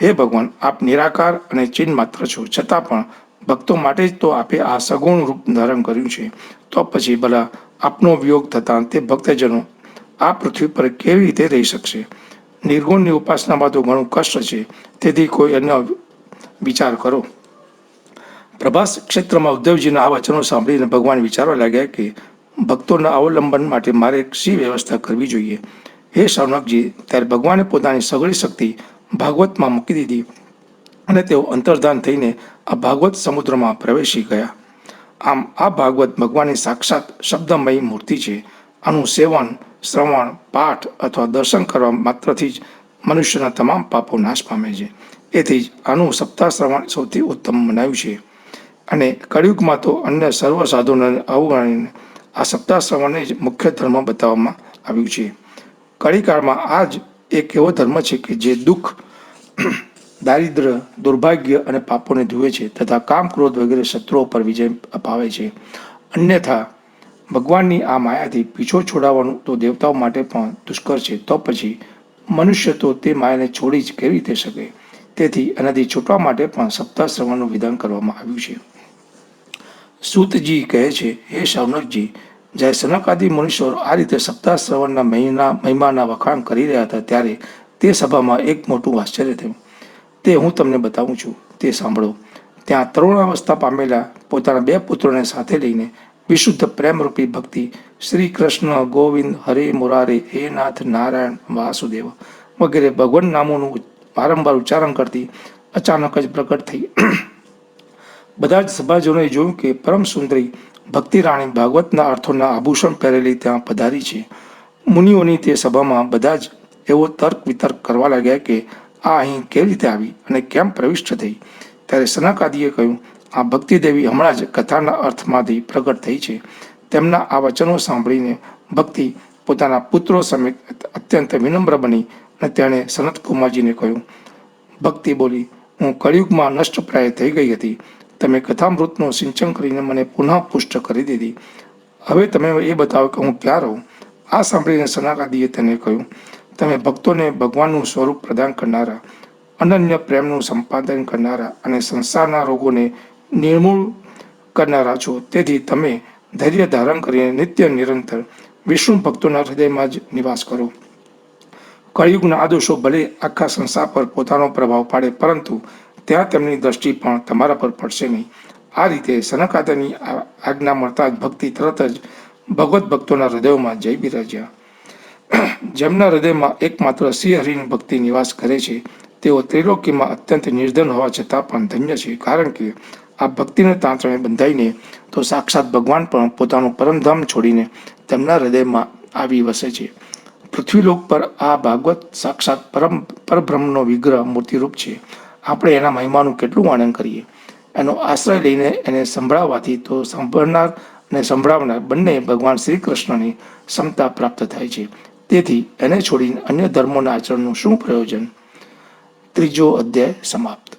હે ભગવાન, આપ નિરાકાર અને ચિન્હ માત્ર છો, છતાં પણ ભક્તો માટે જ તો આપે આ સગુણ રૂપ ધારણ કર્યું છે. તો પછી ભલા આપનો વિયોગ થતાં તે ભક્તજનો આ પૃથ્વી પર કેવી રીતે રહી શકશે? નિર્ગુણની ઉપાસનામાં તો ઘણું કષ્ટ છે, તેથી કોઈ અન્ય વિચાર કરો. પ્રભાસ ક્ષેત્રમાં ઉદ્ધવજીના આ વચનો સાંભળીને ભગવાન વિચારવા લાગ્યા કે ભક્તોના અવલંબન માટે મારે શી વ્યવસ્થા કરવી જોઈએ. હે શૌનકજી, ત્યારે ભગવાને પોતાની સઘળી શક્તિ ભાગવતમાં મૂકી દીધી અને તેઓ અંતર્ધાન થઈને આ ભાગવત સમુદ્રમાં પ્રવેશી ગયા. આમ આ ભાગવત ભગવાનની સાક્ષાત શબ્દમયી મૂર્તિ છે. આનું સેવન, શ્રવણ, પાઠ અથવા દર્શન કરવા માત્રથી જ મનુષ્યના તમામ પાપો નાશ પામે છે. એથી જ આનું સપ્તાહ શ્રવણ સૌથી ઉત્તમ મનાયું છે. અને કળિયુગમાં તો અન્ય સર્વ સાધનોને અવગણીને આ સપ્તાહ શ્રવણને જ મુખ્ય ધર્મ બતાવવામાં આવ્યું છે. કળિકાળમાં આ જ એક એવો ધર્મ છે કે જે દુઃખ, દારિદ્ર્ય, દુર્ભાગ્ય અને પાપોને ધુએ છે તથા કામ, ક્રોધ વગેરે શત્રુઓ પર વિજય અપાવે છે. અન્યથા ભગવાનની આ માયાથી પીછો છોડાવવાનું તો દેવતાઓ માટે પણ દુષ્કર છે. તો પછી મનુષ્ય તો તે માયાને છોડી જ કેવી રીતે શકે? તેથી એનાથી છૂટવા માટે પણ સપ્તાહ શ્રવણનું વિધાન કરવામાં આવ્યું છે. સૂતજી કહે છે, હે શૌનકજી, જ્યારે સનકાદિ મનુષ્યો આ રીતે સપ્તાહ શ્રવણના મહિમાના વખાણ કરી રહ્યા હતા ત્યારે તે સભામાં એક મોટું આશ્ચર્ય થયું. તે હું તમને બતાવું છું, તે સાંભળો. ત્યાં તરુણાવસ્થા પામેલા પોતાના 2 પુત્રોને સાથે લઈને વિશુદ્ધ પ્રેમરૂપી ભક્તિ શ્રી કૃષ્ણ, ગોવિંદ, હરે મુરારે, હે નાથ નારાયણ, વાસુદેવ વગેરે ભગવાન નામોનું વારંવાર ઉચ્ચારણ કરતી અચાનક જ પ્રગટ થઈ. બધા જ સભાજનોએ જોયું કે પરમ સુંદરી ભક્તિ રાણી ભાગવતના અર્થોના આભૂષણ પહેરેલી ત્યાં પધારી છે. મુનિઓની તે સભામાં બધા જ એવો તર્ક વિતર્ક કરવા લાગ્યા કે આ અહીં કેવી રીતે આવી અને કેમ પ્રવિષ્ટ થઈ. ત્યારે સનકાદિએ કહ્યું, આ ભક્તિદેવી હમણાં જ કથાના અર્થમાંથી પ્રગટ થઈ છે. તેમના આ વચનો સાંભળીને ભક્તિ પોતાના પુત્રો સમેત અત્યંત વિનમ્ર બની અને તેણે સનતકુમારજીને કહ્યું. ભક્તિ બોલી, હું કળિયુગમાં નષ્ટપ્રાય થઈ ગઈ હતી. તમે કથામૃતનું સિંચન કરીને મને પુનઃ પુષ્ટ કરી દીધી. હવે તમે એ બતાવો કે હું ક્યાં રહું? આ સાંભળીને સનકાદિએ તેને કહ્યું, તમે ભક્તોને ભગવાનનું સ્વરૂપ પ્રદાન કરનારા, અનન્ય પ્રેમનું સંપાદન કરનારા અને સંસારના રોગોને નિર્મૂળ કરનારા છો. તેથી તમે ધૈર્ય ધારણ કરીને નિત્ય નિરંતર વિષ્ણુ ભક્તોના હૃદયમાં જ નિવાસ કરો. કળિયુગના આ દોષો ભલે આખા સંસાર પર પોતાનો પ્રભાવ પાડે, પરંતુ ત્યાં તેમની દ્રષ્ટિ પણ તમારા પર પડશે નહીં. આ રીતે સનકાદિની આજ્ઞા મળતા જ ભક્તિ તરત જ ભગવત ભક્તોના હૃદયોમાં જઈ બિરાજ્યા. જેમના હૃદયમાં એકમાત્ર શ્રીહરિની ભક્તિ નિવાસ કરે છે તેઓ ત્રિલોકીમાં અત્યંત નિર્ધન હોવા છતાં પણ ધન્ય છે, કારણ કે આ ભક્તિને તાંત્રણે બંધાઈને તો સાક્ષાત ભગવાન પણ પોતાનું પરમધામ છોડીને તેમના હૃદયમાં આવી વસે છે. પૃથ્વીલોક પર આ ભાગવત સાક્ષાત પરબ્રહ્મનો વિગ્રહ મૂર્તિરૂપ છે. આપણે એના મહિમાનું કેટલું વર્ણન કરીએ. એનો આશ્રય લઈને એને સંભળાવવાથી તો સાંભળનાર અને સંભળાવનાર બંને ભગવાન શ્રી કૃષ્ણની સમતા પ્રાપ્ત થાય છે. તેથી એને છોડીને અન્ય ધર્મોના આચરણનું શું પ્રયોજન? 3જો અધ્યાય સમાપ્ત.